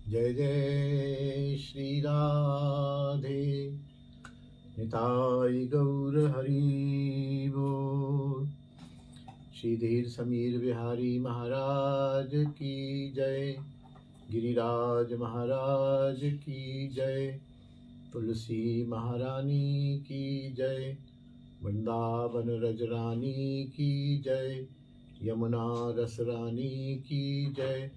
जय जय श्री राधे निताई गौर हरि बोल। श्री धीर समीर बिहारी महाराज की जय। गिरिराज महाराज की जय। तुलसी महारानी की जय। वृंदावन रजरानी की जय। यमुना रसरानी की जय।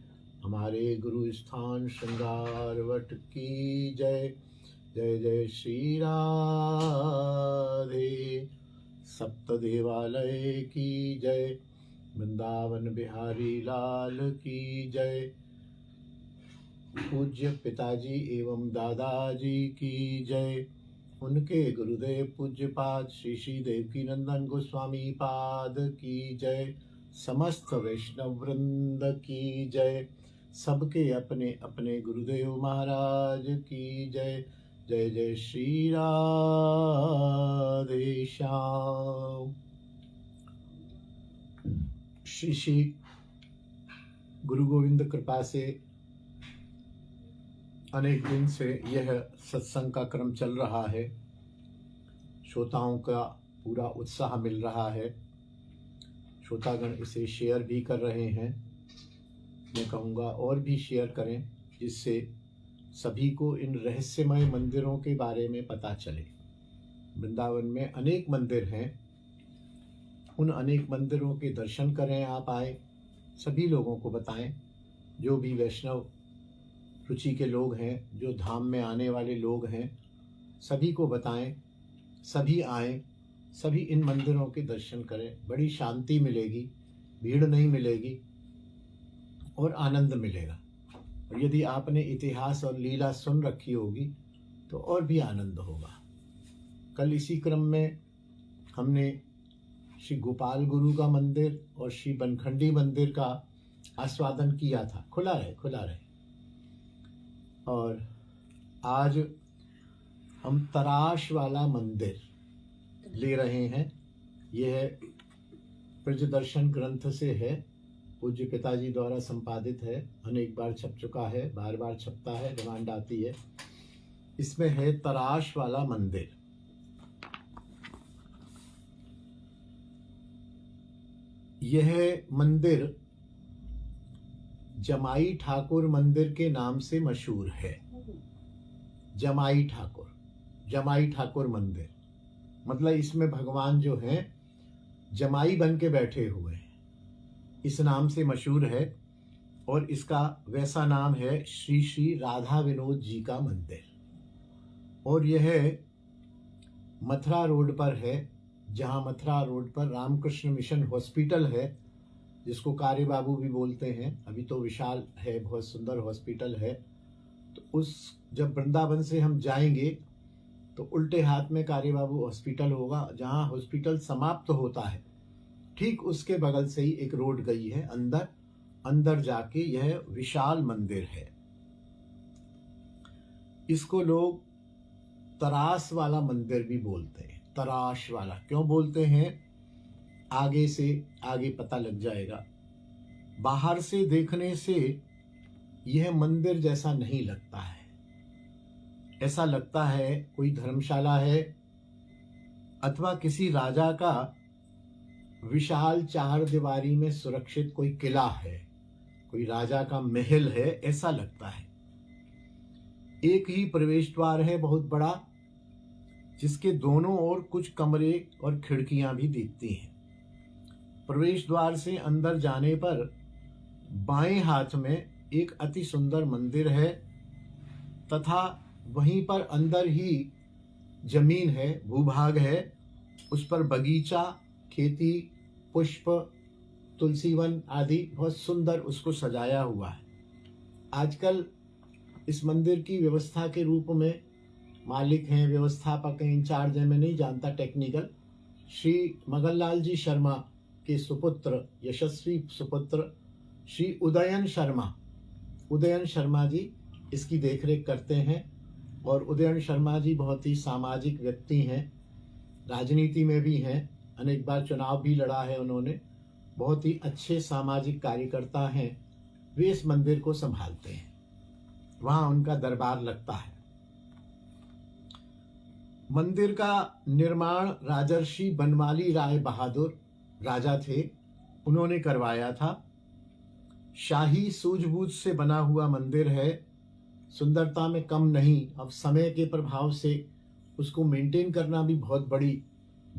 हमारे गुरु स्थान श्रृंगार वट की जय। जय जय श्री राधे। सप्त देवालय की जय। वृंदावन बिहारी लाल की जय। पूज्य पिताजी एवं दादाजी की जय। उनके गुरुदेव पूज्य पाद श्री श्री देवकी नंदन गोस्वामी पाद की जय। समस्त वैष्णव वृंद की जय। सबके अपने अपने गुरुदेव महाराज की जय। जय जय श्री राधे श्याम। श्री श्री गुरु गोविंद कृपा से अनेक दिन से यह सत्संग का क्रम चल रहा है। श्रोताओं का पूरा उत्साह मिल रहा है। श्रोतागण इसे शेयर भी कर रहे हैं। मैं कहूँगा और भी शेयर करें, जिससे सभी को इन रहस्यमय मंदिरों के बारे में पता चले। वृंदावन में अनेक मंदिर हैं। उन अनेक मंदिरों के दर्शन करें। आप आए, सभी लोगों को बताएं। जो भी वैष्णव रुचि के लोग हैं, जो धाम में आने वाले लोग हैं, सभी को बताएं। सभी आएं, सभी इन मंदिरों के दर्शन करें। बड़ी शांति मिलेगी, भीड़ नहीं मिलेगी और आनंद मिलेगा। और यदि आपने इतिहास और लीला सुन रखी होगी तो और भी आनंद होगा। कल इसी क्रम में हमने श्री गोपाल गुरु का मंदिर और श्री बनखंडी मंदिर का आस्वादन किया था। खुला रहे। और आज हम तराश वाला मंदिर ले रहे हैं। यह ब्रजदर्शन ग्रंथ से है। पूज्य पिताजी द्वारा संपादित है। अनेक बार छप चुका है, बार बार छपता है, डिमांड आती है। इसमें है तराश वाला मंदिर। यह मंदिर जमाई ठाकुर मंदिर के नाम से मशहूर है। जमाई ठाकुर मंदिर मतलब इसमें भगवान जो हैं जमाई बन के बैठे हुए हैं, इस नाम से मशहूर है। और इसका वैसा नाम है श्री श्री राधा विनोद जी का मंदिर। और यह मथुरा रोड पर है, जहाँ मथुरा रोड पर रामकृष्ण मिशन हॉस्पिटल है, जिसको कार्य बाबू भी बोलते हैं। अभी तो विशाल है, बहुत सुंदर हॉस्पिटल है। तो उस जब वृंदावन से हम जाएंगे तो उल्टे हाथ में कार्य बाबू हॉस्पिटल होगा। जहाँ हॉस्पिटल समाप्त होता है ठीक उसके बगल से ही एक रोड गई है। अंदर जाके यह विशाल मंदिर है। इसको लोग तरास वाला मंदिर भी बोलते हैं। तराश वाला क्यों बोलते हैं, आगे पता लग जाएगा। बाहर से देखने से यह मंदिर जैसा नहीं लगता है। ऐसा लगता है कोई धर्मशाला है अथवा किसी राजा का विशाल चार दीवारी में सुरक्षित कोई किला है, कोई राजा का महल है, ऐसा लगता है। एक ही प्रवेश द्वार है बहुत बड़ा, जिसके दोनों ओर कुछ कमरे और खिड़कियां भी दिखती हैं। प्रवेश द्वार से अंदर जाने पर बाएं हाथ में एक अति सुंदर मंदिर है तथा वहीं पर अंदर ही जमीन है, भूभाग है। उस पर बगीचा, खेती, पुष्प, तुलसीवन आदि बहुत सुंदर उसको सजाया हुआ है। आजकल इस मंदिर की व्यवस्था के रूप में मालिक हैं, व्यवस्थापक हैं, इंचार्ज हैं, मैं नहीं जानता टेक्निकल, श्री मगनलाल जी शर्मा के सुपुत्र, यशस्वी सुपुत्र श्री उदयन शर्मा जी इसकी देखरेख करते हैं। और उदयन शर्मा जी बहुत ही सामाजिक व्यक्ति हैं, राजनीति में भी हैं, अनेक बार चुनाव भी लड़ा है उन्होंने। बहुत ही अच्छे सामाजिक कार्यकर्ता हैं। वे इस मंदिर को संभालते हैं। वहां उनका दरबार लगता है। मंदिर का निर्माण राजर्षि बनमाली राय बहादुर राजा थे, उन्होंने करवाया था। शाही सूझबूझ से बना हुआ मंदिर है, सुंदरता में कम नहीं। अब समय के प्रभाव से उसको मेंटेन करना भी बहुत बड़ी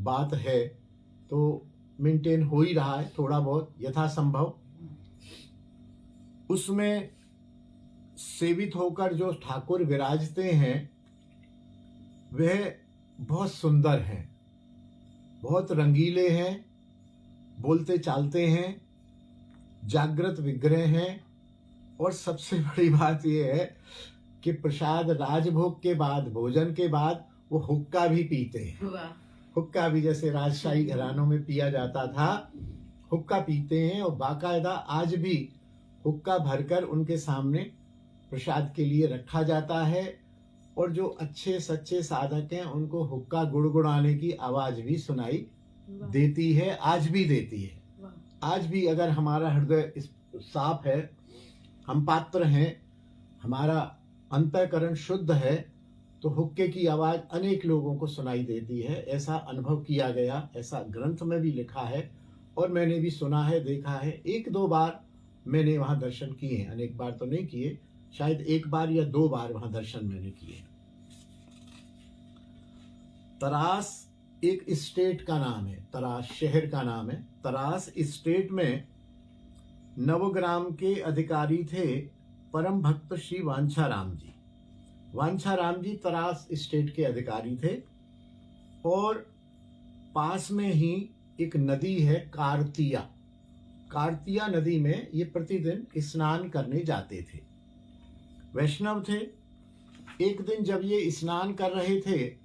बात है, तो मेंटेन हो ही रहा है थोड़ा बहुत यथासंभव। उसमें सेवित होकर जो ठाकुर विराजते हैं वह बहुत सुंदर हैं, बहुत रंगीले हैं, बोलते चालते हैं, जागृत विग्रह हैं। और सबसे बड़ी बात यह है कि प्रसाद राजभोग के बाद, भोजन के बाद वो हुक्का भी पीते हैं। हुक्का भी जैसे राजशाही घरानों में पिया जाता था, हुक्का पीते हैं। और बाकायदा आज भी हुक्का भरकर उनके सामने प्रसाद के लिए रखा जाता है। और जो अच्छे सच्चे साधक हैं उनको हुक्का गुड़गुड़ाने की आवाज भी सुनाई देती है, आज भी देती है। आज भी अगर हमारा हृदय साफ है, हम पात्र हैं, हमारा अंतःकरण शुद्ध है, तो हुक्के की आवाज अनेक लोगों को सुनाई देती है। ऐसा अनुभव किया गया, ऐसा ग्रंथ में भी लिखा है और मैंने भी सुना है, देखा है। 1-2 बार मैंने वहां दर्शन किए हैं, अनेक बार तो नहीं किए, शायद 1 बार या 2 बार वहां दर्शन मैंने किए। तरास एक स्टेट का नाम है, तरास शहर का नाम है। तरास स्टेट में नवग्राम के अधिकारी थे परम भक्त श्री वांछाराम जी। वांछाराम जी तरास स्टेट के अधिकारी थे। और पास में ही एक नदी है कार्तिया। कार्तिया नदी में ये प्रतिदिन स्नान करने जाते थे, वैष्णव थे। एक दिन जब ये स्नान कर रहे थे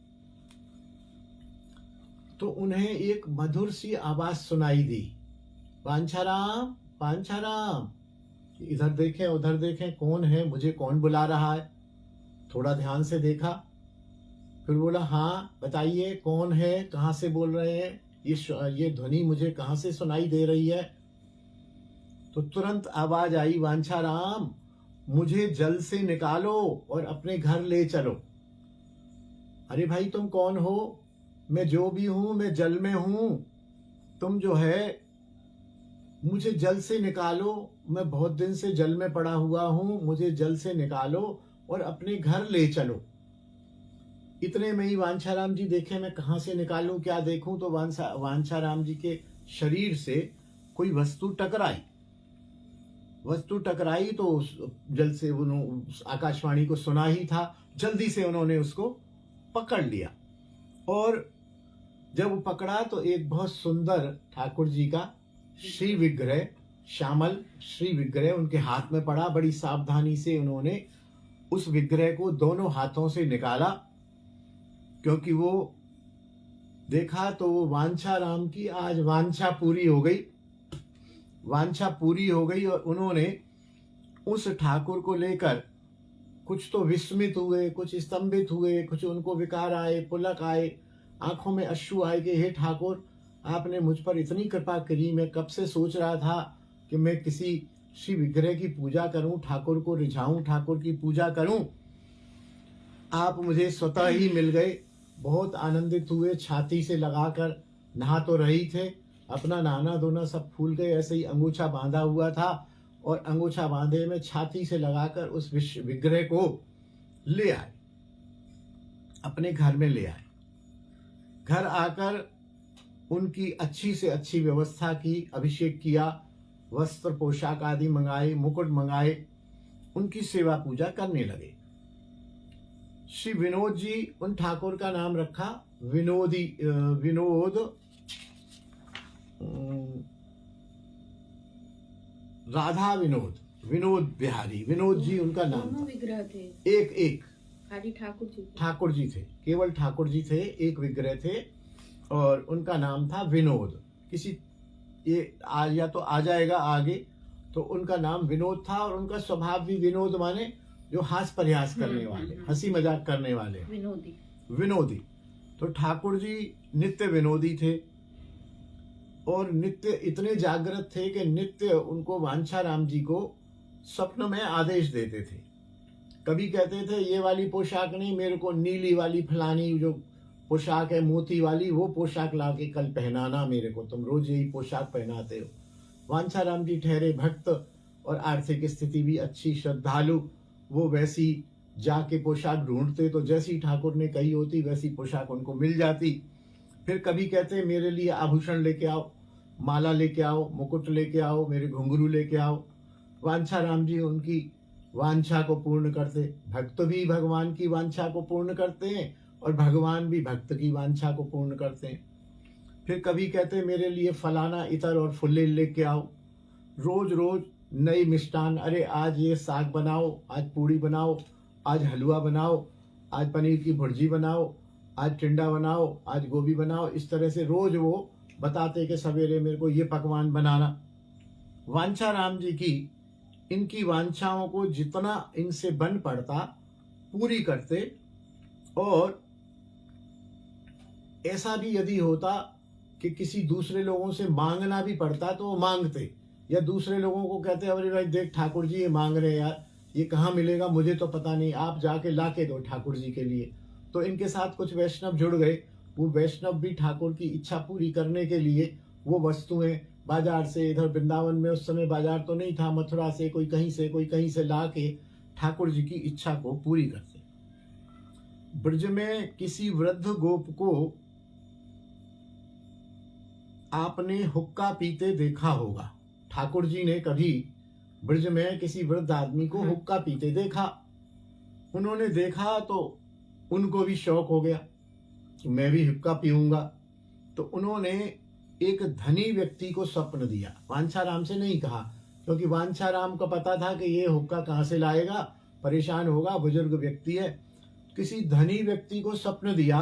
तो उन्हें एक मधुर सी आवाज सुनाई दी, वांछाराम वांछाराम। इधर देखें उधर देखें, कौन है, मुझे कौन बुला रहा है। थोड़ा ध्यान से देखा, फिर बोला हाँ बताइए कौन है, कहाँ से बोल रहे हैं, ये ध्वनि मुझे कहाँ से सुनाई दे रही है। तो तुरंत आवाज आई, वांछाराम मुझे जल से निकालो और अपने घर ले चलो। अरे भाई तुम कौन हो? मैं जो भी हूं, मैं जल में हूं। तुम जो है मुझे जल से निकालो, मैं बहुत दिन से जल में पड़ा हुआ हूं, मुझे जल से निकालो और अपने घर ले चलो। इतने में ही वांछाराम जी देखे मैं कहां से निकालूं, क्या देखूं, तो वांछाराम जी के शरीर से कोई वस्तु टकराई। वस्तु टकराई तो उस जल से उन्होंने आकाशवाणी को सुना ही था, जल्दी से उन्होंने उसको पकड़ लिया। और जब वो पकड़ा तो एक बहुत सुंदर ठाकुर जी का श्री विग्रह, श्यामल श्री विग्रह उनके हाथ में पड़ा। बड़ी सावधानी से उन्होंने उस विग्रह को दोनों हाथों से निकाला, क्योंकि वो देखा तो वो वांछाराम की आज वांछा पूरी हो गई। वांछा पूरी हो गई और उन्होंने उस ठाकुर को लेकर कुछ तो विस्मित हुए, कुछ स्तंभित हुए, कुछ उनको विकार आए, पुलक आए, आंखों में अश्रु आए कि हे ठाकुर आपने मुझ पर इतनी कृपा करी। मैं कब से सोच रहा था कि मैं किसी श्री विग्रह की पूजा करूं, ठाकुर को रिझाऊं, ठाकुर की पूजा करूं। आप मुझे स्वतः ही मिल गए। बहुत आनंदित हुए, छाती से लगाकर नहा तो रही थे, अपना नहाना धोना सब भूल गए। ऐसे ही अंगूछा बांधा हुआ था और अंगूछा बांधे में छाती से लगाकर उस विग्रह को ले आए, अपने घर में ले आए। घर आकर उनकी अच्छी से अच्छी व्यवस्था की, अभिषेक किया, वस्त्र पोशाक आदि मंगाए, मुकुट मंगाए, उनकी सेवा पूजा करने लगे। श्री विनोद जी, उन ठाकुर का नाम रखा विनोद राधा विनोद बिहारी, विनोद जी उनका नाम था। विग्रह थे, एक खाली ठाकुर जी थे, केवल ठाकुर जी थे, एक विग्रह थे और उनका नाम था विनोद। किसी ये आज या तो आ जाएगा आगे, तो उनका नाम विनोद था और उनका स्वभाव भी विनोद माने जो हास प्रयास करने वाले, हंसी मजाक करने वाले, विनोदी। तो ठाकुर जी नित्य विनोदी थे और नित्य इतने जागृत थे कि नित्य उनको वांछाराम जी को स्वप्न में आदेश देते थे, कभी कहते थे ये वाली पोशाक नहीं, मेरे को नीली वाली फलानी जो पोशाक है मोती वाली, वो पोशाक ला के कल पहनाना मेरे को, तुम रोज यही पोशाक पहनाते हो। वांछाराम जी ठहरे भक्त और आर्थिक स्थिति भी अच्छी, श्रद्धालु। वो वैसी जाके पोशाक ढूंढते तो जैसी ठाकुर ने कही होती वैसी पोशाक उनको मिल जाती। फिर कभी कहते मेरे लिए आभूषण लेके आओ, माला लेके आओ, मुकुट लेके आओ, मेरे घुंघरू लेके आओ। वांछाराम जी उनकी वांछा को पूर्ण करते। भक्त भी भगवान की वांछा को पूर्ण करते हैं और भगवान भी भक्त की वांछा को पूर्ण करते हैं। फिर कभी कहते मेरे लिए फलाना इतर और फुल्ले लेके आओ। रोज रोज नई मिष्ठान, अरे आज ये साग बनाओ, आज पूड़ी बनाओ, आज हलवा बनाओ, आज पनीर की भुर्जी बनाओ, आज टिंडा बनाओ, आज गोभी बनाओ। इस तरह से रोज वो बताते कि सवेरे मेरे को ये पकवान बनाना। वांछाराम जी की इनकी वांछाओं को जितना इनसे बन पड़ता पूरी करते। और ऐसा भी यदि होता कि किसी दूसरे लोगों से मांगना भी पड़ता तो वो मांगते, या दूसरे लोगों को कहते अरे भाई देख ठाकुर जी ये मांग रहे हैं यार, ये कहाँ मिलेगा मुझे तो पता नहीं, आप जाके ला के दो ठाकुर जी के लिए। तो इनके साथ कुछ वैष्णव जुड़ गए। वो वैष्णव भी ठाकुर की इच्छा पूरी करने के लिए वो वस्तुएं बाजार से, इधर वृंदावन में उस समय बाजार तो नहीं था, मथुरा से कोई कहीं से ला के ठाकुर जी की इच्छा को पूरी करते। ब्रज में किसी वृद्ध गोप को आपने हुक्का पीते देखा होगा। ठाकुर जी ने कभी ब्रज में किसी वृद्ध आदमी को हुक्का पीते देखा। उन्होंने देखा तो उनको भी शौक हो गया कि मैं भी हुक्का पीऊंगा। तो उन्होंने एक धनी व्यक्ति को स्वप्न दिया, वांछाराम से नहीं कहा, क्योंकि वांछाराम को पता था कि ये हुक्का कहाँ से लाएगा, परेशान होगा, बुजुर्ग व्यक्ति है। किसी धनी व्यक्ति को स्वप्न दिया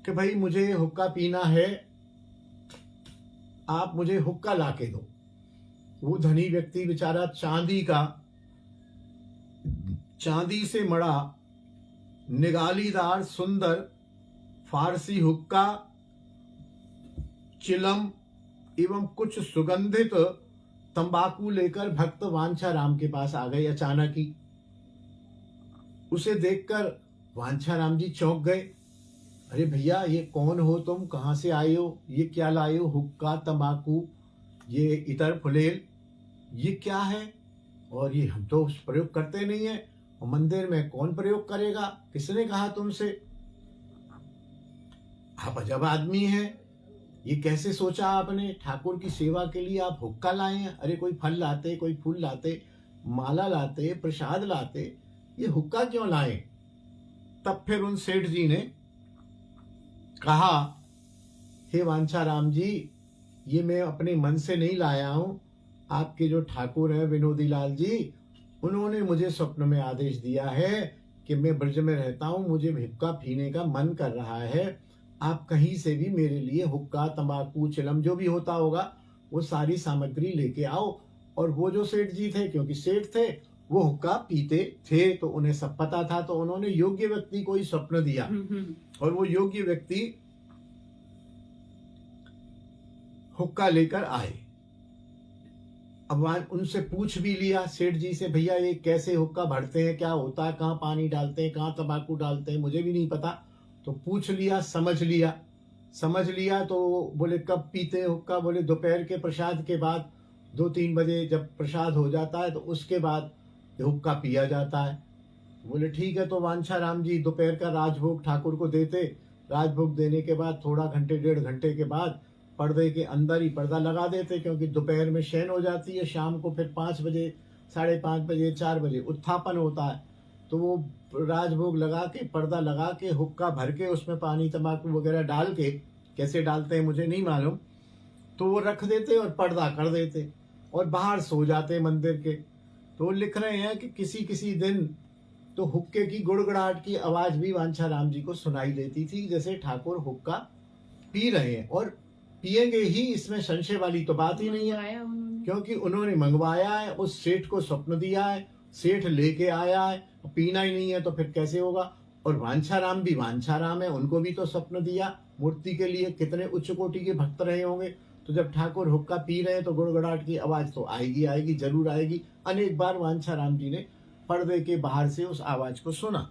कि भाई मुझे हुक्का पीना है, आप मुझे हुक्का ला के दो। वो धनी व्यक्ति बेचारा चांदी से मड़ा निगालीदार सुंदर फारसी हुक्का, चिलम एवं कुछ सुगंधित तंबाकू लेकर भक्त वांछाराम के पास आ गए अचानक ही। उसे देखकर वांछाराम जी चौंक गए। अरे भैया ये कौन हो तुम, कहाँ से आए हो, ये क्या लाए हो, हुक्का, तंबाकू, ये इतर फुलेल, ये क्या है? और ये हम तो प्रयोग करते नहीं है, और मंदिर में कौन प्रयोग करेगा, किसने कहा तुमसे? आप अजब आदमी हैं, ये कैसे सोचा आपने, ठाकुर की सेवा के लिए आप हुक्का लाए हैं? अरे कोई फल लाते, कोई फूल लाते, माला लाते, प्रसाद लाते, ये हुक्का क्यों लाए? तब फिर उन सेठ जी ने कहा, हे वांछाराम जी, ये मैं अपने मन से नहीं लाया हूं, आपके जो ठाकुर हैं विनोदी लाल जी, उन्होंने मुझे स्वप्न में आदेश दिया है कि मैं ब्रज में रहता हूं, मुझे हुक्का पीने का मन कर रहा है, आप कहीं से भी मेरे लिए हुक्का, तंबाकू, चिलम जो भी होता होगा वो सारी सामग्री लेके आओ। और वो जो सेठ जी थे, क्योंकि सेठ थे, वो हुक्का पीते थे तो उन्हें सब पता था, तो उन्होंने योग्य व्यक्ति को ही स्वप्न दिया। और वो योग्य व्यक्ति हुक्का लेकर आए। अब उनसे पूछ भी लिया सेठ जी से, भैया ये कैसे हुक्का भरते हैं, क्या होता है, कहाँ पानी डालते हैं, कहाँ तंबाकू डालते हैं, मुझे भी नहीं पता। तो पूछ लिया, समझ लिया। तो बोले कब पीते हैं हुक्का? बोले दोपहर के प्रसाद के बाद, 2-3 बजे जब प्रसाद हो जाता है तो उसके बाद हुक्का पिया जाता है। बोले ठीक है। तो वांछाराम जी दोपहर का राजभोग ठाकुर को देते। राजभोग देने के बाद थोड़ा घंटे 1.5 घंटे के बाद पर्दे के अंदर ही पर्दा लगा देते, क्योंकि दोपहर में शयन हो जाती है, शाम को फिर 5 बजे, 5:30 बजे, 4 बजे उत्थापन होता है। तो वो राजभोग लगा के, पर्दा लगा के, हुक्का भर के, उसमें पानी तंबाकू वगैरह डाल के, कैसे डालते हैं मुझे नहीं मालूम, तो वो रख देते और पर्दा कर देते और बाहर सो जाते मंदिर के। तो लिख रहे हैं कि किसी किसी दिन तो हुक्के की गुड़गुड़ाहट की आवाज भी वांछाराम जी को सुनाई देती थी, जैसे ठाकुर हुक्का पी रहे हैं, और पिएंगे ही, इसमें संशय वाली तो बात ही नहीं है, क्योंकि उन्होंने मंगवाया है, उस सेठ को स्वप्न दिया है, सेठ लेके आया है, पीना ही नहीं है तो फिर कैसे होगा? और वांछाराम भी वांछाराम है, उनको भी तो स्वप्न दिया, मूर्ति के लिए कितने उच्च कोटि के भक्त रहे होंगे। तो जब ठाकुर हुक्का पी रहे हैं तो गुड़गुड़ाहट की आवाज तो आएगी, जरूर आएगी। अनेक बार वांछाराम जी ने पर्दे के बाहर से उस आवाज को सुना।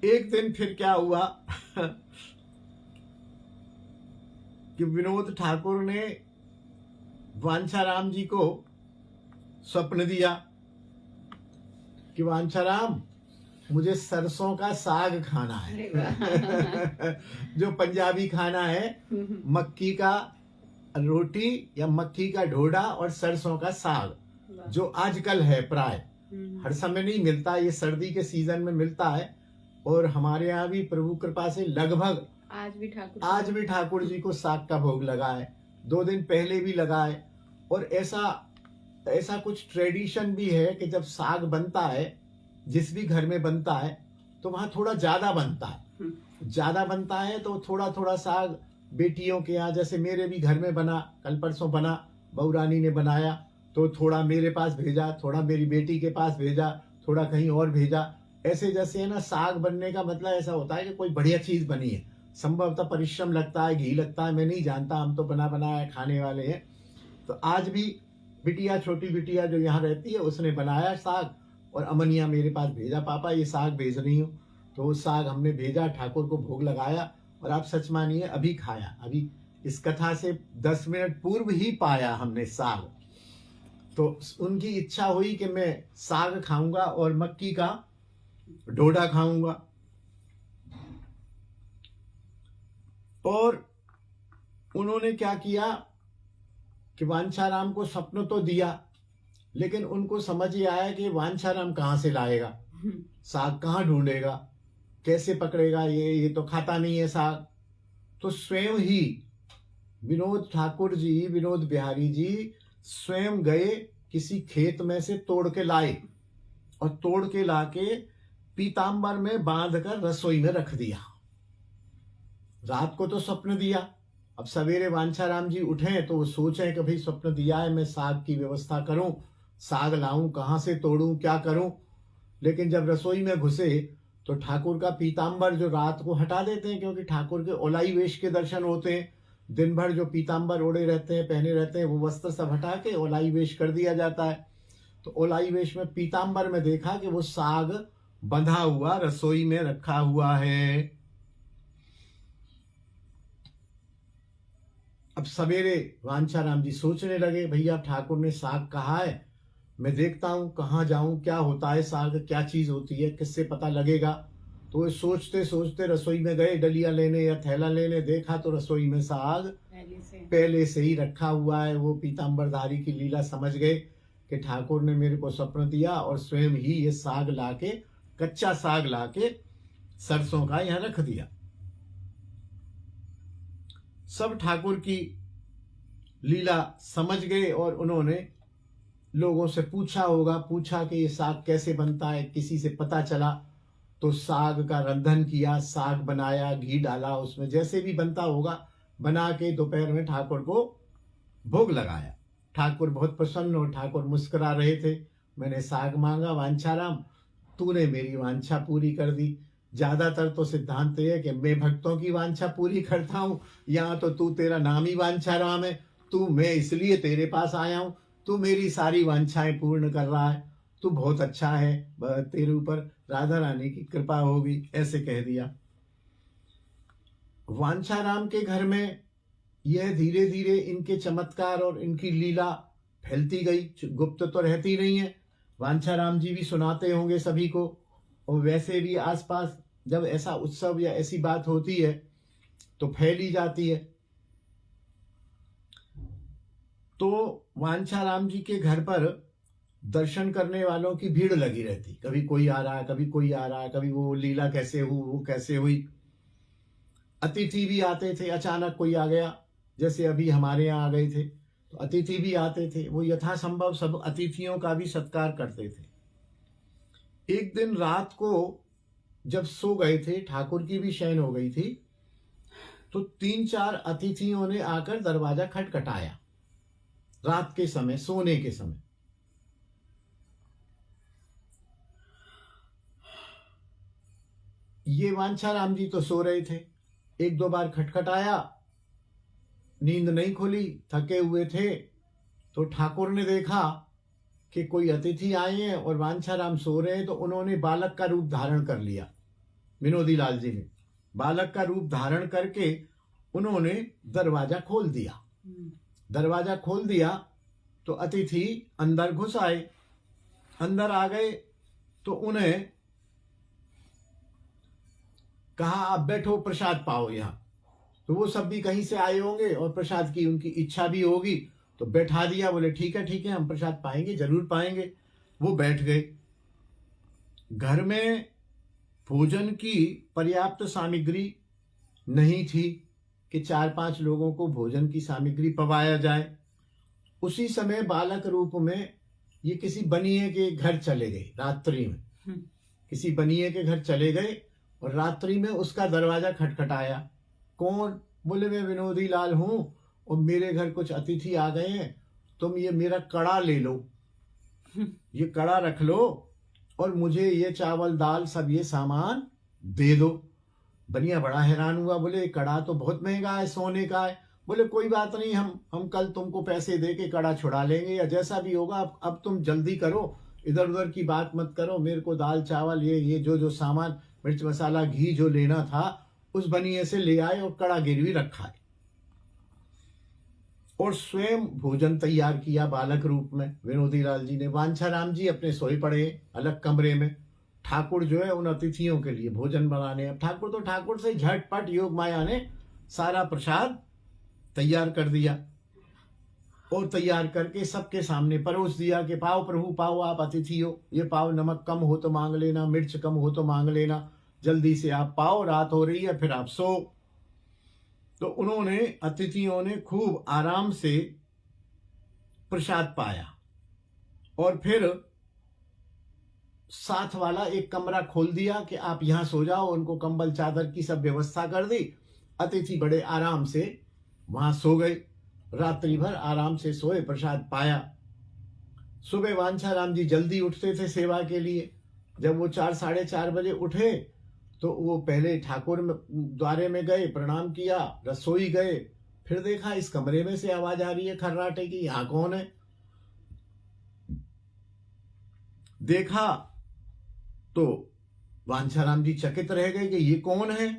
एक दिन फिर क्या हुआ कि विनोद ठाकुर ने वांछाराम जी को स्वप्न दिया कि वांछाराम, मुझे सरसों का साग खाना है। जो पंजाबी खाना है, मक्की का रोटी या मक्की का ढोडा और सरसों का साग, जो आजकल है प्राय, हर समय नहीं मिलता, ये सर्दी के सीजन में मिलता है। और हमारे यहाँ भी प्रभु कृपा से लगभग आज भी ठाकुर जी को साग का भोग लगा है, 2 दिन पहले भी लगा है। और ऐसा कुछ ट्रेडिशन भी है कि जब साग बनता है, जिस भी घर में बनता है, तो वहां थोड़ा ज्यादा बनता है। ज्यादा बनता है तो थोड़ा थोड़ा साग बेटियों के यहाँ, जैसे मेरे भी घर में बना, कल परसों बना, बहू रानी ने बनाया, तो थोड़ा मेरे पास भेजा, थोड़ा मेरी बेटी के पास भेजा, थोड़ा कहीं और भेजा। ऐसे जैसे है ना, साग बनने का मतलब ऐसा होता है कि कोई बढ़िया चीज बनी है। संभवतः परिश्रम लगता है, घी लगता है, मैं नहीं जानता, हम तो बना बनाया खाने वाले हैं। तो आज भी बिटिया, छोटी बिटिया जो यहाँ रहती है, उसने बनाया साग और अमनिया मेरे पास भेजा, पापा ये साग भेज रही हूँ। तो वो साग हमने भेजा, ठाकुर को भोग लगाया, और आप सच मानिए अभी खाया, अभी इस कथा से 10 मिनट पूर्व ही पाया हमने साग। तो उनकी इच्छा हुई कि मैं साग खाऊंगा और मक्की का डोडा खाऊंगा। और उन्होंने क्या किया कि वांछाराम को स्वप्न तो दिया, लेकिन उनको समझ ही आया कि वांछाराम कहाँ से लाएगा, साग कहाँ ढूंढेगा, कैसे पकड़ेगा, ये तो खाता नहीं है साग। तो स्वयं ही विनोद ठाकुर जी, विनोद बिहारी जी स्वयं गए, किसी खेत में से तोड़ के लाए, और तोड़ के लाके पीताम्बर में बांध कर रसोई में रख दिया। रात को तो स्वप्न दिया, अब सवेरे वांछाराम जी उठे तो वो सोचे कि भाई स्वप्न दिया है, मैं साग की व्यवस्था करूं, साग लाऊं, कहां से तोड़ूं, क्या करूं। लेकिन जब रसोई में घुसे तो ठाकुर का पीताम्बर जो रात को हटा देते हैं, क्योंकि ठाकुर के ओलाई वेश के दर्शन होते हैं, दिन भर जो पीताम्बर ओढ़े रहते हैं, पहने रहते हैं, वो वस्त्र सब हटा के ओलाई वेश कर दिया जाता है। तो ओलाई वेश में पीताम्बर में देखा कि वो साग बंधा हुआ रसोई में रखा हुआ है। अब सवेरे वांछाराम जी सोचने लगे, भैया ठाकुर ने साग कहा है, मैं देखता हूं कहाँ जाऊं, क्या होता है साग, क्या चीज होती है, किससे पता लगेगा। तो वे सोचते सोचते रसोई में गए, डलिया लेने या थैला लेने, देखा तो रसोई में साग पहले से ही रखा हुआ है। वो पीताम्बरधारी की लीला समझ गए कि ठाकुर ने मेरे को स्वप्न दिया और स्वयं ही ये साग लाके, कच्चा साग लाके सरसों का यहाँ रख दिया। सब ठाकुर की लीला समझ गए और उन्होंने लोगों से पूछा होगा, पूछा कि ये साग कैसे बनता है, किसी से पता चला तो साग का रंधन किया, साग बनाया, घी डाला उसमें, जैसे भी बनता होगा बना के दोपहर में ठाकुर को भोग लगाया। ठाकुर बहुत प्रसन्न और ठाकुर मुस्कुरा रहे थे। मैंने साग मांगा, वांछाराम तूने मेरी वांछा पूरी कर दी। ज्यादातर तो सिद्धांत ये है कि मैं भक्तों की वांछा पूरी करता हूँ, यहाँ तो तू, तेरा नाम ही वांछाराम है, तू, मैं इसलिए तेरे पास आया हूँ, तू मेरी सारी वांछाएं पूर्ण कर रहा है, तू बहुत अच्छा है, तेरे ऊपर राधा रानी की कृपा होगी, ऐसे कह दिया। वांछाराम के घर में यह धीरे धीरे इनके चमत्कार और इनकी लीला फैलती गई, गुप्त तो रहती नहीं है, वांछाराम जी भी सुनाते होंगे सभी को। और वैसे भी आसपास जब ऐसा उत्सव या ऐसी बात होती है तो फैली जाती है। तो वांछाराम जी के घर पर दर्शन करने वालों की भीड़ लगी रहती, कभी कोई आ रहा है, कभी कोई आ रहा है, कभी वो लीला कैसे हुई, वो कैसे हुई। अतिथि भी आते थे, अचानक कोई आ गया, जैसे अभी हमारे यहाँ आ गए थे, तो अतिथि भी आते थे, वो यथासंभव सब अतिथियों का भी सत्कार करते थे। एक दिन रात को जब सो गए थे, ठाकुर की भी शयन हो गई थी, तो 3-4 अतिथियों ने आकर दरवाजा खटखटाया, रात के समय, सोने के समय। ये वांछाराम जी तो सो रहे थे, 1-2 बार खटखटाया, नींद नहीं खुली, थके हुए थे। तो ठाकुर ने देखा कि कोई अतिथि आए हैं और वांछाराम सो रहे हैं, तो उन्होंने बालक का रूप धारण कर लिया। विनोदी लाल जी ने बालक का रूप धारण करके उन्होंने दरवाजा खोल दिया। दरवाजा खोल दिया तो अतिथि अंदर घुस आए। अंदर आ गए तो उन्हें कहा, आप बैठो, प्रसाद पाओ यहाँ। तो वो सब भी कहीं से आए होंगे और प्रसाद की उनकी इच्छा भी होगी, तो बैठा दिया। बोले ठीक है, हम प्रसाद पाएंगे, जरूर पाएंगे। वो बैठ गए। घर में भोजन की पर्याप्त सामग्री नहीं थी कि 4-5 लोगों को भोजन की सामग्री पवाया जाए। उसी समय बालक रूप में ये किसी बनिए के घर चले गए। रात्रि में किसी बनिए के घर चले गए और रात्रि में उसका दरवाजा खटखटाया। कौन? बोले मैं विनोदी लाल हूं और मेरे घर कुछ अतिथि आ गए हैं, तुम ये मेरा कड़ा ले लो, ये कड़ा रख लो और मुझे ये चावल दाल सब ये सामान दे दो। बनिया बड़ा हैरान हुआ। बोले कड़ा तो बहुत महंगा है, सोने का है। बोले कोई बात नहीं, हम कल तुमको पैसे दे के कड़ा छुड़ा लेंगे, या जैसा भी होगा। अब तुम जल्दी करो, इधर उधर की बात मत करो। मेरे को दाल चावल ये जो सामान, मिर्च मसाला घी जो लेना था उस बनिए से ले आए और कड़ा गिरवी रखा है। और स्वयं भोजन तैयार किया बालक रूप में विनोदी लाल जी ने। वांछाराम जी अपने सोए पड़े अलग कमरे में। ठाकुर जो है उन अतिथियों के लिए भोजन बनाने। अब ठाकुर से झटपट योग माया ने सारा प्रसाद तैयार कर दिया और तैयार करके सबके सामने परोस दिया कि पाओ प्रभु, पाओ, आप अतिथि हो, ये पाओ, नमक कम हो तो मांग लेना, मिर्च कम हो तो मांग लेना, जल्दी से आप पाओ, रात हो रही है, फिर आप सो। तो उन्होंने, अतिथियों ने खूब आराम से प्रसाद पाया और फिर साथ वाला एक कमरा खोल दिया कि आप यहां सो जाओ। उनको कंबल चादर की सब व्यवस्था कर दी। अतिथि बड़े आराम से वहां सो गए। रात्रि भर आराम से सोए, प्रसाद पाया। सुबह वांछाराम जी जल्दी उठते थे सेवा के लिए। जब वो 4-4:30 बजे उठे तो वो पहले ठाकुर द्वारे में गए, प्रणाम किया, रसोई गए। फिर देखा इस कमरे में से आवाज आ रही है खर्राटे की, यहां कौन है? देखा तो वांछाराम जी चकित रह गए कि ये कौन है।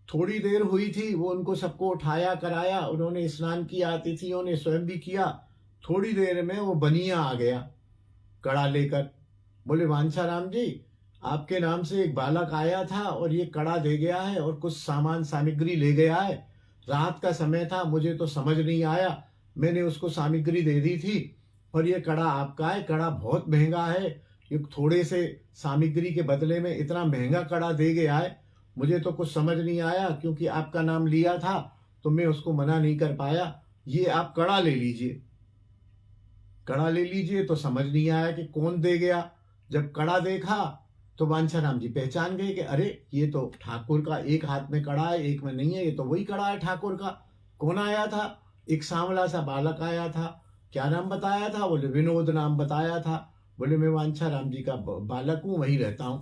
थोड़ी देर हुई थी, वो उनको सबको उठाया कराया, उन्होंने स्नान किया, अतिथियों ने स्वयं भी किया। थोड़ी देर में वो बनिया आ गया कड़ा लेकर। बोले वांछाराम जी, आपके नाम से एक बालक आया था और ये कड़ा दे गया है और कुछ सामान सामग्री ले गया है। रात का समय था, मुझे तो समझ नहीं आया, मैंने उसको सामग्री दे दी थी और ये कड़ा आपका है। कड़ा बहुत महंगा है, ये थोड़े से सामग्री के बदले में इतना महंगा कड़ा दे गया है। मुझे तो कुछ समझ नहीं आया, क्योंकि आपका नाम लिया था तो मैं उसको मना नहीं कर पाया। ये आप कड़ा ले लीजिए। कड़ा ले लीजिए। तो समझ नहीं आया कि कौन दे गया। जब कड़ा देखा तो वांछाराम जी पहचान गए कि अरे ये तो ठाकुर का एक हाथ में कड़ा है, एक में नहीं है, ये तो वही कड़ा है ठाकुर का। कौन आया था? एक सांवला सा बालक आया था। क्या नाम बताया था? बोले विनोद नाम बताया था। बोले मैं वांछाराम जी का बालक हूं, वहीं रहता हूं।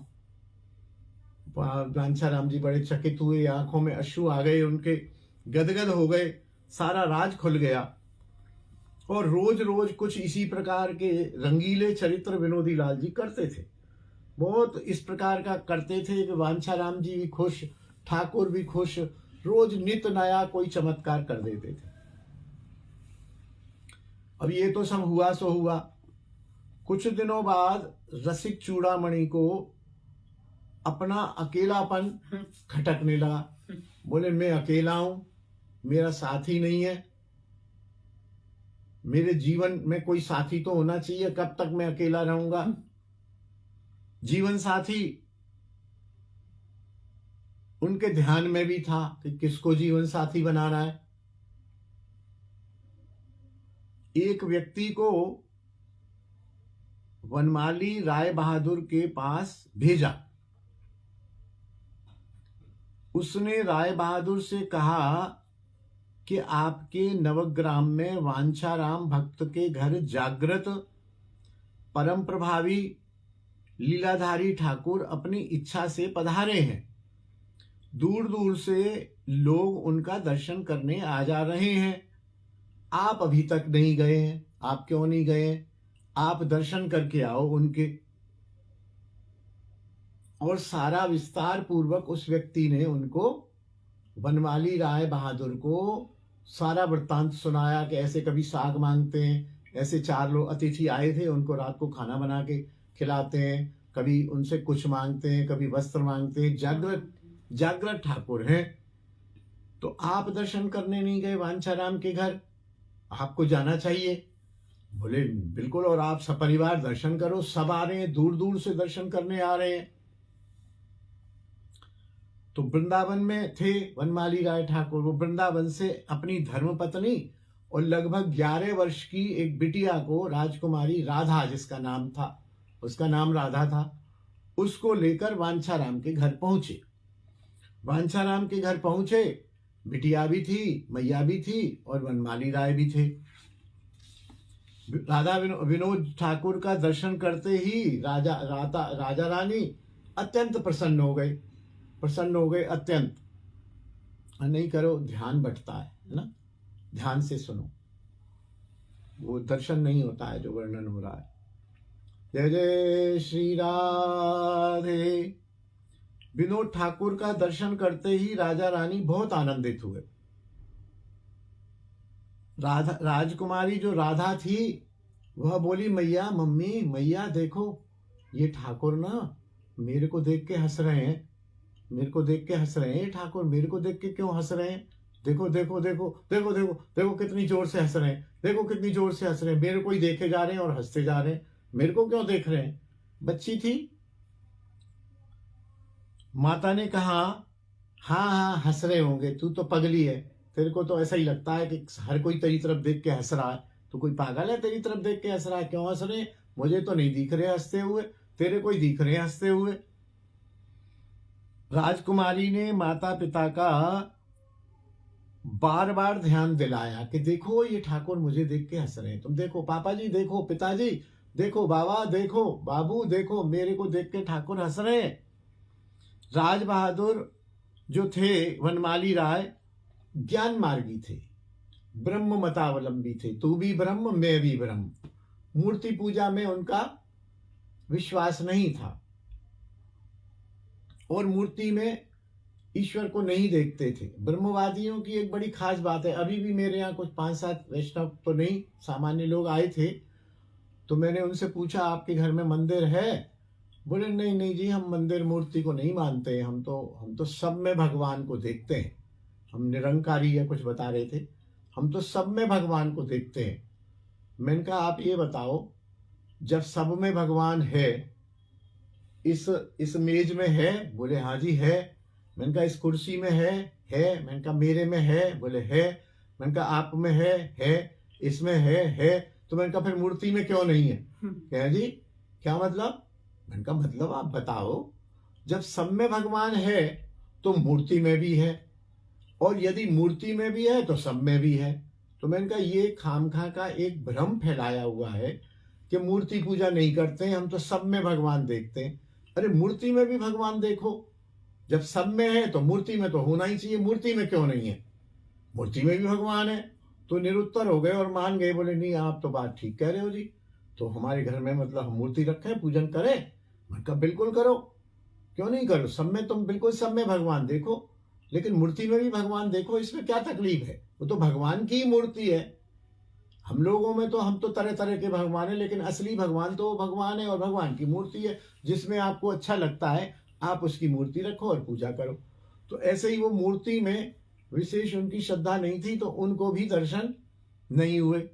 वांछाराम जी बड़े चकित हुए, आंखों में अश्रु आ गए उनके, गदगद हो गए, सारा राज खुल गया। और रोज रोज कुछ इसी प्रकार के रंगीले चरित्र विनोदी लाल जी करते थे। बहुत इस प्रकार का करते थे कि वांछाराम जी भी खुश, ठाकुर भी खुश। रोज नित नया कोई चमत्कार कर देते थे। अब ये तो सब हुआ सो हुआ। कुछ दिनों बाद रसिक चूड़ामणि को अपना अकेलापन खटकने लगा। बोले मैं अकेला हूं, मेरा साथी नहीं है, मेरे जीवन में कोई साथी तो होना चाहिए, कब तक मैं अकेला रहूंगा। जीवन साथी उनके ध्यान में भी था कि किसको जीवन साथी बनाना है। एक व्यक्ति को वनमाली राय बहादुर के पास भेजा। उसने राय बहादुर से कहा कि आपके नवग्राम में वांछाराम भक्त के घर जागृत परम प्रभावी लीलाधारी ठाकुर अपनी इच्छा से पधारे हैं। दूर दूर से लोग उनका दर्शन करने आ जा रहे हैं। आप अभी तक नहीं गए हैं, आप क्यों नहीं गए? आप दर्शन करके आओ उनके। और सारा विस्तार पूर्वक उस व्यक्ति ने उनको, बनवाली राय बहादुर को, सारा वृत्तांत सुनाया कि ऐसे कभी साग मांगते हैं, ऐसे 4 लोग अतिथि आए थे, उनको रात को खाना बना के खिलाते हैं, कभी उनसे कुछ मांगते हैं, कभी वस्त्र मांगते हैं, जागृत ठाकुर हैं। तो आप दर्शन करने नहीं गए वांछाराम के घर? आपको जाना चाहिए। बोले बिल्कुल, और आप सपरिवार दर्शन करो, सब आ रहे हैं, दूर दूर से दर्शन करने आ रहे हैं। तो वृंदावन में थे वनमाली राय ठाकुर। वो वृंदावन से अपनी धर्मपत्नी और लगभग 11 वर्ष की एक बिटिया को, राजकुमारी राधा जिसका नाम था, उसका नाम राधा था, उसको लेकर वांछाराम के घर पहुंचे। वांछाराम के घर पहुंचे, बिटिया भी थी, मैया भी थी और वनमाली राय भी थे। राधा विनोद ठाकुर का दर्शन करते ही राजा रानी अत्यंत प्रसन्न हो गए अत्यंत। नहीं करो, ध्यान बंटता है ना, ध्यान से सुनो, वो दर्शन नहीं होता है जो वर्णन हो रहा है। जय जय श्री राधे। विनोद ठाकुर का दर्शन करते ही राजा रानी बहुत आनंदित हुए। राजकुमारी जो राधा थी वह बोली, मैया, मम्मी, मैया देखो, ये ठाकुर ना मेरे को देख के हंस रहे हैं, मेरे को देख के हंस रहे हैं। ठाकुर मेरे को देख के क्यों हंस रहे हैं? देखो देखो देखो देखो देखो देखो कितनी जोर से हंस रहे हैं, देखो कितनी जोर से हंस रहे हैं, मेरे को ही देखे जा रहे हैं और हंसते जा रहे हैं, मेरे को क्यों देख रहे हैं? बच्ची थी। माता ने कहा, हाँ हाँ हंस रहे होंगे, तू तो पगली है, तेरे को तो ऐसा ही लगता है कि हर कोई तेरी तरफ देख के हंस रहा है, तू कोई पागल है, तेरी तरफ देख के हंस रहा है, क्यों हंस रहे हैं? मुझे तो नहीं दिख रहे हंसते हुए, तेरे को ही दिख रहे हंसते हुए। राजकुमारी ने माता पिता का बार बार ध्यान दिलाया कि देखो ये ठाकुर मुझे देख के हंस रहे हैं, तुम देखो पापा जी, देखो पिताजी, देखो बाबा, देखो बाबू, देखो मेरे को देख के ठाकुर हंस रहे हैं। राज बहादुर जो थे वनमाली राय ज्ञान मार्गी थे, ब्रह्म मतावलंबी थे, तू भी ब्रह्म मैं भी ब्रह्म। मूर्ति पूजा में उनका विश्वास नहीं था और मूर्ति में ईश्वर को नहीं देखते थे। ब्रह्मवादियों की एक बड़ी खास बात है, अभी भी मेरे यहाँ कुछ 5-7 वैष्णव तो नहीं, सामान्य लोग आए थे, तो मैंने उनसे पूछा आपके घर में मंदिर है? बोले नहीं नहीं जी, हम मंदिर मूर्ति को नहीं मानते, हम तो सब में भगवान को देखते हैं, हम निरंकारी या कुछ बता रहे थे, हम तो सब में भगवान को देखते हैं। मैंने कहा आप ये बताओ, जब सब में भगवान है, इस मेज में है? बोले हाँ जी है। मैंने कहा इस कुर्सी में है? मैंने कहा मेरे में है? बोले है। मैंने कहा आप में है, इसमें है। तो मैंने कहा फिर मूर्ति में क्यों नहीं है? कह जी क्या मतलब? मैंने कहा मतलब आप बताओ, जब सब में भगवान है तो मूर्ति में भी है, और यदि मूर्ति में भी है तो सब में भी है। तो मैंने कहा ये खामखा का एक भ्रम फैलाया हुआ है कि मूर्ति पूजा नहीं करते हैं, हम तो सब में भगवान देखते हैं। अरे मूर्ति में भी भगवान देखो, जब सब में है तो मूर्ति में तो होना ही चाहिए, मूर्ति में क्यों नहीं है? मूर्ति में भी भगवान है। तो निरुत्तर हो गए और मान गए, बोले नहीं आप तो बात ठीक कह रहे हो जी, तो हमारे घर में मतलब हम मूर्ति रखें, पूजन करें? मैंने कहा बिल्कुल करो, क्यों नहीं करो, सब में तुम बिल्कुल सब में भगवान देखो, लेकिन मूर्ति में भी भगवान देखो, इसमें क्या तकलीफ है? वो तो भगवान की मूर्ति है। हम लोगों में तो हम तो तरह तरह के भगवान है, लेकिन असली भगवान तो भगवान है और भगवान की मूर्ति है। जिसमें आपको अच्छा लगता है आप उसकी मूर्ति रखो और पूजा करो। तो ऐसे ही वो मूर्ति में विशेष उनकी श्रद्धा नहीं थी, तो उनको भी दर्शन नहीं हुए।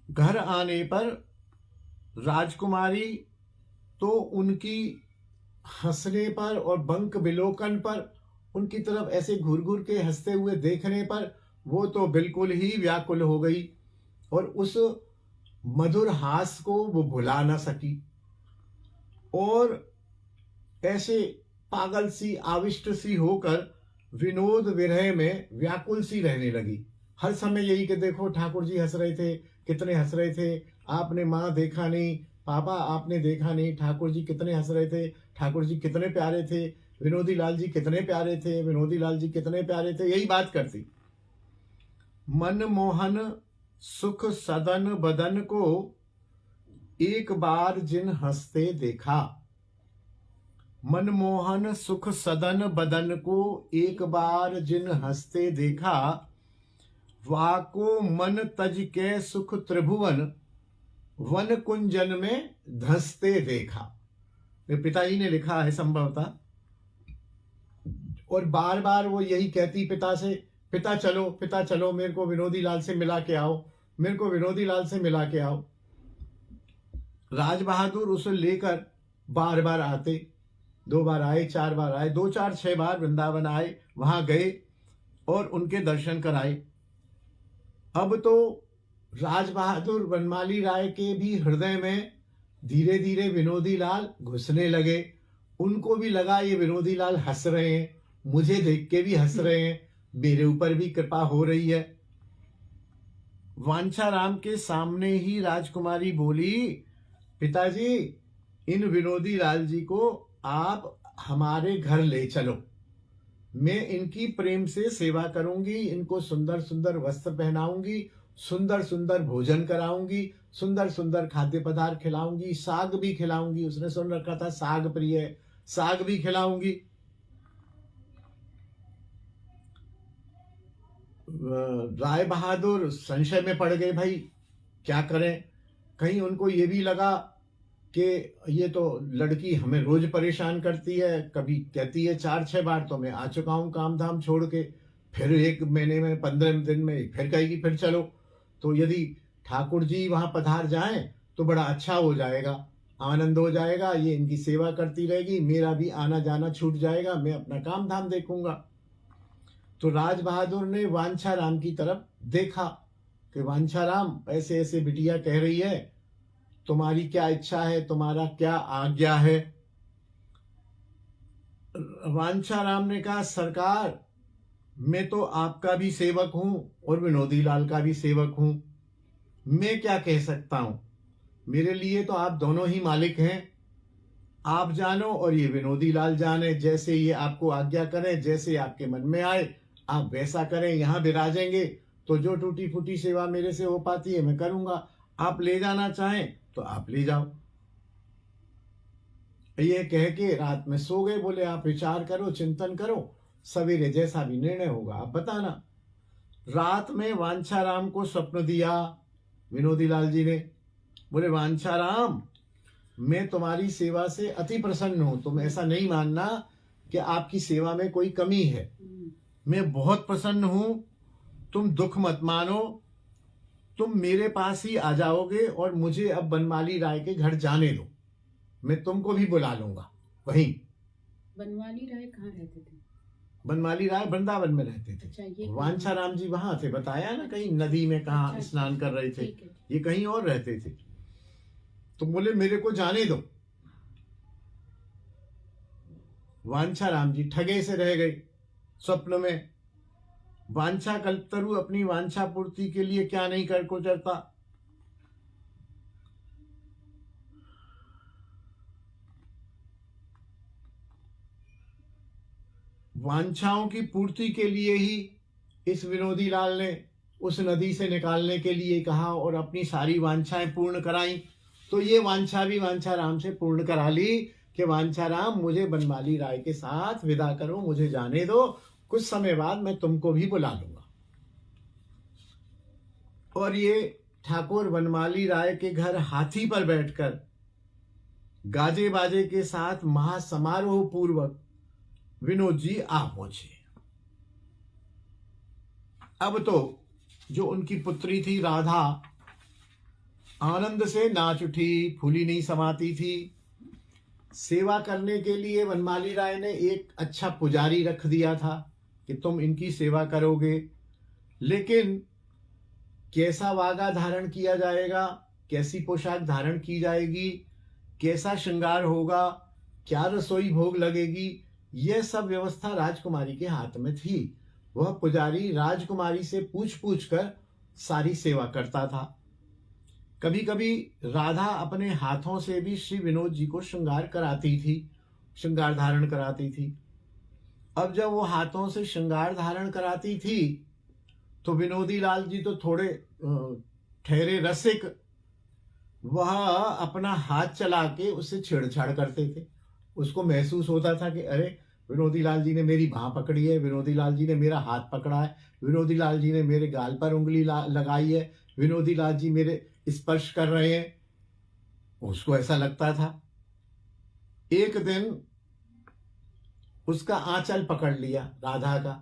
घर आने पर राजकुमारी तो उनकी हंसने पर और बंक बिलोकन पर, उनकी तरफ ऐसे घूर घूर के हंसते हुए देखने पर वो तो बिल्कुल ही व्याकुल हो गई और उस मधुर हास को वो भुला ना सकी और ऐसे पागल सी आविष्ट सी होकर विनोद विरह में व्याकुल सी रहने लगी। हर समय यही कि देखो ठाकुर जी हंस रहे थे, कितने हंस रहे थे, आपने माँ देखा नहीं, पापा आपने देखा नहीं, ठाकुर जी कितने हंस रहे थे, ठाकुर जी कितने प्यारे थे, विनोदी लाल जी कितने प्यारे थे, विनोदी लाल जी कितने प्यारे थे, यही बात करती। मनमोहन सुख सदन बदन को एक बार जिन हंसते देखा। मनमोहन सुख सदन बदन को एक बार जिन हंसते देखा। वाको मन तज के सुख त्रिभुवन वन कुंजन में धंसते देखा। मेरे पिताजी ने लिखा है संभवतः, और बार बार वो यही कहती पिता से, पिता चलो मेरे को विनोदी लाल से मिला के आओ, मेरे को विनोदी लाल से मिला के आओ। राज बहादुर उसे लेकर बार बार आते, 2 बार आए, 4 बार आए, 2 4 6 बार वृंदावन आए, वहां गए और उनके दर्शन कराए। अब तो राज बहादुर वनमाली राय के भी हृदय में धीरे धीरे विनोदी लाल घुसने लगे। उनको भी लगा ये विनोदी लाल हंस रहे हैं, मुझे देख के भी हंस रहे हैं, मेरे ऊपर भी कृपा हो रही है। वांछाराम के सामने ही राजकुमारी बोली, पिताजी इन विनोदी लाल जी को आप हमारे घर ले चलो, मैं इनकी प्रेम से सेवा करूंगी, इनको सुंदर सुंदर वस्त्र पहनाऊंगी, सुंदर सुंदर भोजन कराऊंगी, सुंदर सुंदर खाद्य पदार्थ खिलाऊंगी, साग भी खिलाऊंगी। उसने सुन रखा था साग प्रिय है, साग भी खिलाऊंगी। राय बहादुर संशय में पड़ गए, भाई क्या करें। कहीं उनको ये भी लगा कि ये तो लड़की हमें रोज परेशान करती है, कभी कहती है 4-6 बार तो मैं आ चुका हूं काम धाम छोड़ के, फिर 1 महीने में 15 दिन में फिर कहेगी फिर चलो। तो यदि ठाकुर जी वहां पधार जाएं तो बड़ा अच्छा हो जाएगा, आनंद हो जाएगा, ये इनकी सेवा करती रहेगी, मेरा भी आना जाना छूट जाएगा, मैं अपना काम धाम देखूंगा। तो राज बहादुर ने वांछाराम की तरफ देखा कि वांछाराम ऐसे ऐसे बिटिया कह रही है, तुम्हारी क्या इच्छा है, तुम्हारा क्या आज्ञा है। वांछाराम ने कहा, सरकार मैं तो आपका भी सेवक हूं और विनोदी लाल का भी सेवक हूं, मैं क्या कह सकता हूं, मेरे लिए तो आप दोनों ही मालिक हैं। आप जानो और ये विनोदी लाल जाने, जैसे ये आपको आज्ञा करें, जैसे आपके मन में आए आप वैसा करें। यहां विराजेंगे तो जो टूटी फूटी सेवा मेरे से हो पाती है मैं करूंगा, आप ले जाना चाहें तो आप ले जाओ। ये कह के रात में सो गए। बोले आप विचार करो, चिंतन करो, सवेरे जैसा भी निर्णय होगा आप बताना। रात में वांछाराम को स्वप्न दिया विनोदी लाल जी ने। बोले वांछाराम मैं तुम्हारी सेवा से अति प्रसन्न हूं, तुम ऐसा नहीं मानना कि आपकी सेवा में कोई कमी है, मैं बहुत प्रसन्न हूं, तुम दुख मत मानो, तुम मेरे पास ही आ जाओगे और मुझे अब बनमाली राय के घर जाने दो, मैं तुमको भी बुला लूंगा वहीं। बनमाली राय कहाँ रहते थे? बनमाली राय वृंदावन में रहते थे। अच्छा, वांछाराम जी वहां थे, बताया ना कहीं नदी में कहाँ अच्छा, स्नान कर रहे थे, ठीक है। ये कहीं और रहते थे। तो बोले मेरे को जाने दो। वांछाराम जी ठगे से रह गए स्वप्न में। वांछा कल्पतरु अपनी वांछा पूर्ति के लिए क्या नहीं कर को चलता। वांछाओं की पूर्ति के लिए ही इस विनोदी लाल ने उस नदी से निकालने के लिए कहा और अपनी सारी वांछाएं पूर्ण कराई। तो ये वांछा भी वांछाराम से पूर्ण करा ली कि वांछाराम मुझे बनमाली राय के साथ विदा करो, मुझे जाने दो, कुछ समय बाद मैं तुमको भी बुला लूंगा। और ये ठाकुर बनमाली राय के घर हाथी पर बैठकर गाजे बाजे के साथ महासमारोह पूर्वक विनोद जी आ पहुंचे। अब तो जो उनकी पुत्री थी राधा आनंद से नाच उठी, फूली नहीं समाती थी। सेवा करने के लिए बनमाली राय ने एक अच्छा पुजारी रख दिया था कि तुम इनकी सेवा करोगे, लेकिन कैसा वागा धारण किया जाएगा, कैसी पोशाक धारण की जाएगी, कैसा श्रृंगार होगा, क्या रसोई भोग लगेगी, यह सब व्यवस्था राजकुमारी के हाथ में थी। वह पुजारी राजकुमारी से पूछ पूछ कर सारी सेवा करता था। कभी कभी राधा अपने हाथों से भी श्री विनोद जी को श्रृंगार कराती थी, श्रृंगार धारण कराती थी। अब जब वो हाथों से श्रृंगार धारण कराती थी तो विनोदी लाल जी तो थोड़े ठहरे रसिक वह अपना हाथ चला के उससे छेड़छाड़ करते थे। उसको महसूस होता था कि अरे विनोदी लाल जी ने मेरी बाह पकड़ी है, विनोदी लाल जी ने मेरा हाथ पकड़ा है, विनोदी लाल जी ने मेरे गाल पर उंगली लगाई है, विनोदी लाल जी मेरे स्पर्श कर रहे हैं। उसको ऐसा लगता था। एक दिन उसका आंचल पकड़ लिया राधा का,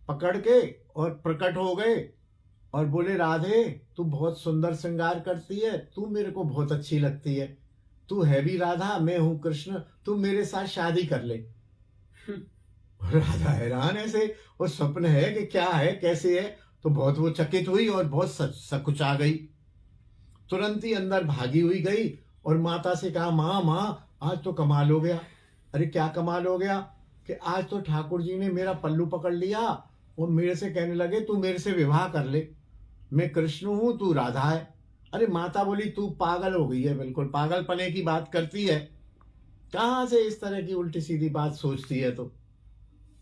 पकड़ के और प्रकट हो गए और बोले राधे तू बहुत सुंदर श्रृंगार करती है, तू मेरे को बहुत अच्छी लगती है, तू है भी राधा मैं हूं कृष्ण, तू मेरे साथ शादी कर ले। राधा हैरान ऐसे, और स्वप्न है कि क्या है कैसे है, तो बहुत वो चकित हुई और बहुत सकुचा गई। तुरंत ही अंदर भागी हुई गई और माता से कहा माँ माँ आज तो कमाल हो गया। अरे क्या कमाल हो गया कि आज तो ठाकुर जी ने मेरा पल्लू पकड़ लिया और मेरे से कहने लगे तू मेरे से विवाह कर ले, मैं कृष्ण हूं तू राधा है। अरे माता बोली तू पागल हो गई है, बिल्कुल पागलपने की बात करती है, कहां से इस तरह की उल्टी सीधी बात सोचती है। तो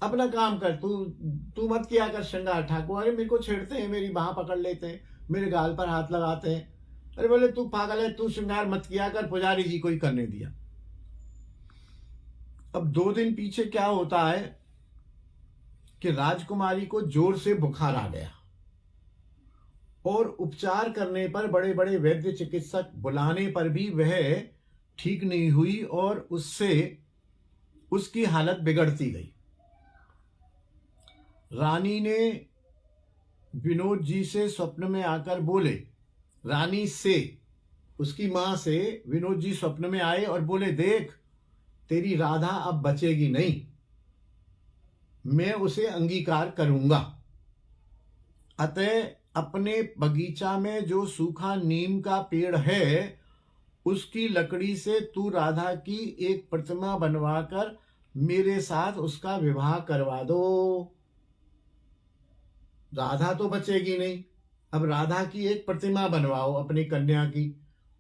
अपना काम कर, तू तू मत किया कर श्रृंगार। ठाकुर अरे मेरे को छेड़ते हैं, मेरी बाह पकड़ लेते हैं, मेरे गाल पर हाथ लगाते हैं। अरे बोले तू पागल है, तू श्रृंगार मत किया कर, पुजारी जी को ही करने दिया। अब 2 दिन पीछे क्या होता है कि राजकुमारी को जोर से बुखार आ गया और उपचार करने पर, बड़े बड़े वैद्य चिकित्सक बुलाने पर भी वह ठीक नहीं हुई और उससे उसकी हालत बिगड़ती गई। रानी ने विनोद जी से स्वप्न में आकर बोले, रानी से उसकी मां से विनोद जी स्वप्न में आए और बोले देख तेरी राधा अब बचेगी नहीं, मैं उसे अंगीकार करूंगा, अतः अपने बगीचा में जो सूखा नीम का पेड़ है उसकी लकड़ी से तू राधा की एक प्रतिमा बनवाकर मेरे साथ उसका विवाह करवा दो। राधा तो बचेगी नहीं, अब राधा की एक प्रतिमा बनवाओ अपनी कन्या की,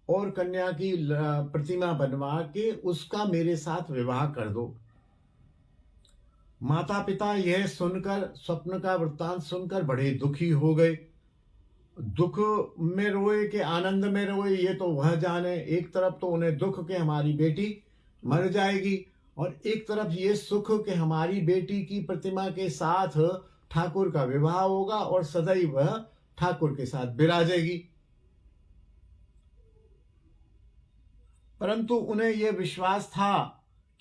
और कन्या की प्रतिमा बनवा के उसका मेरे साथ विवाह कर दो। माता पिता यह सुनकर, स्वप्न का वृत्तांत सुनकर बड़े दुखी हो गए। दुख में रोए कि आनंद में रोए ये तो वह जाने। एक तरफ तो उन्हें दुख कि हमारी बेटी मर जाएगी, और एक तरफ ये सुख कि हमारी बेटी की प्रतिमा के साथ ठाकुर का विवाह होगा और सदैव वह ठाकुर के साथ विराजेगी। परंतु उन्हें यह विश्वास था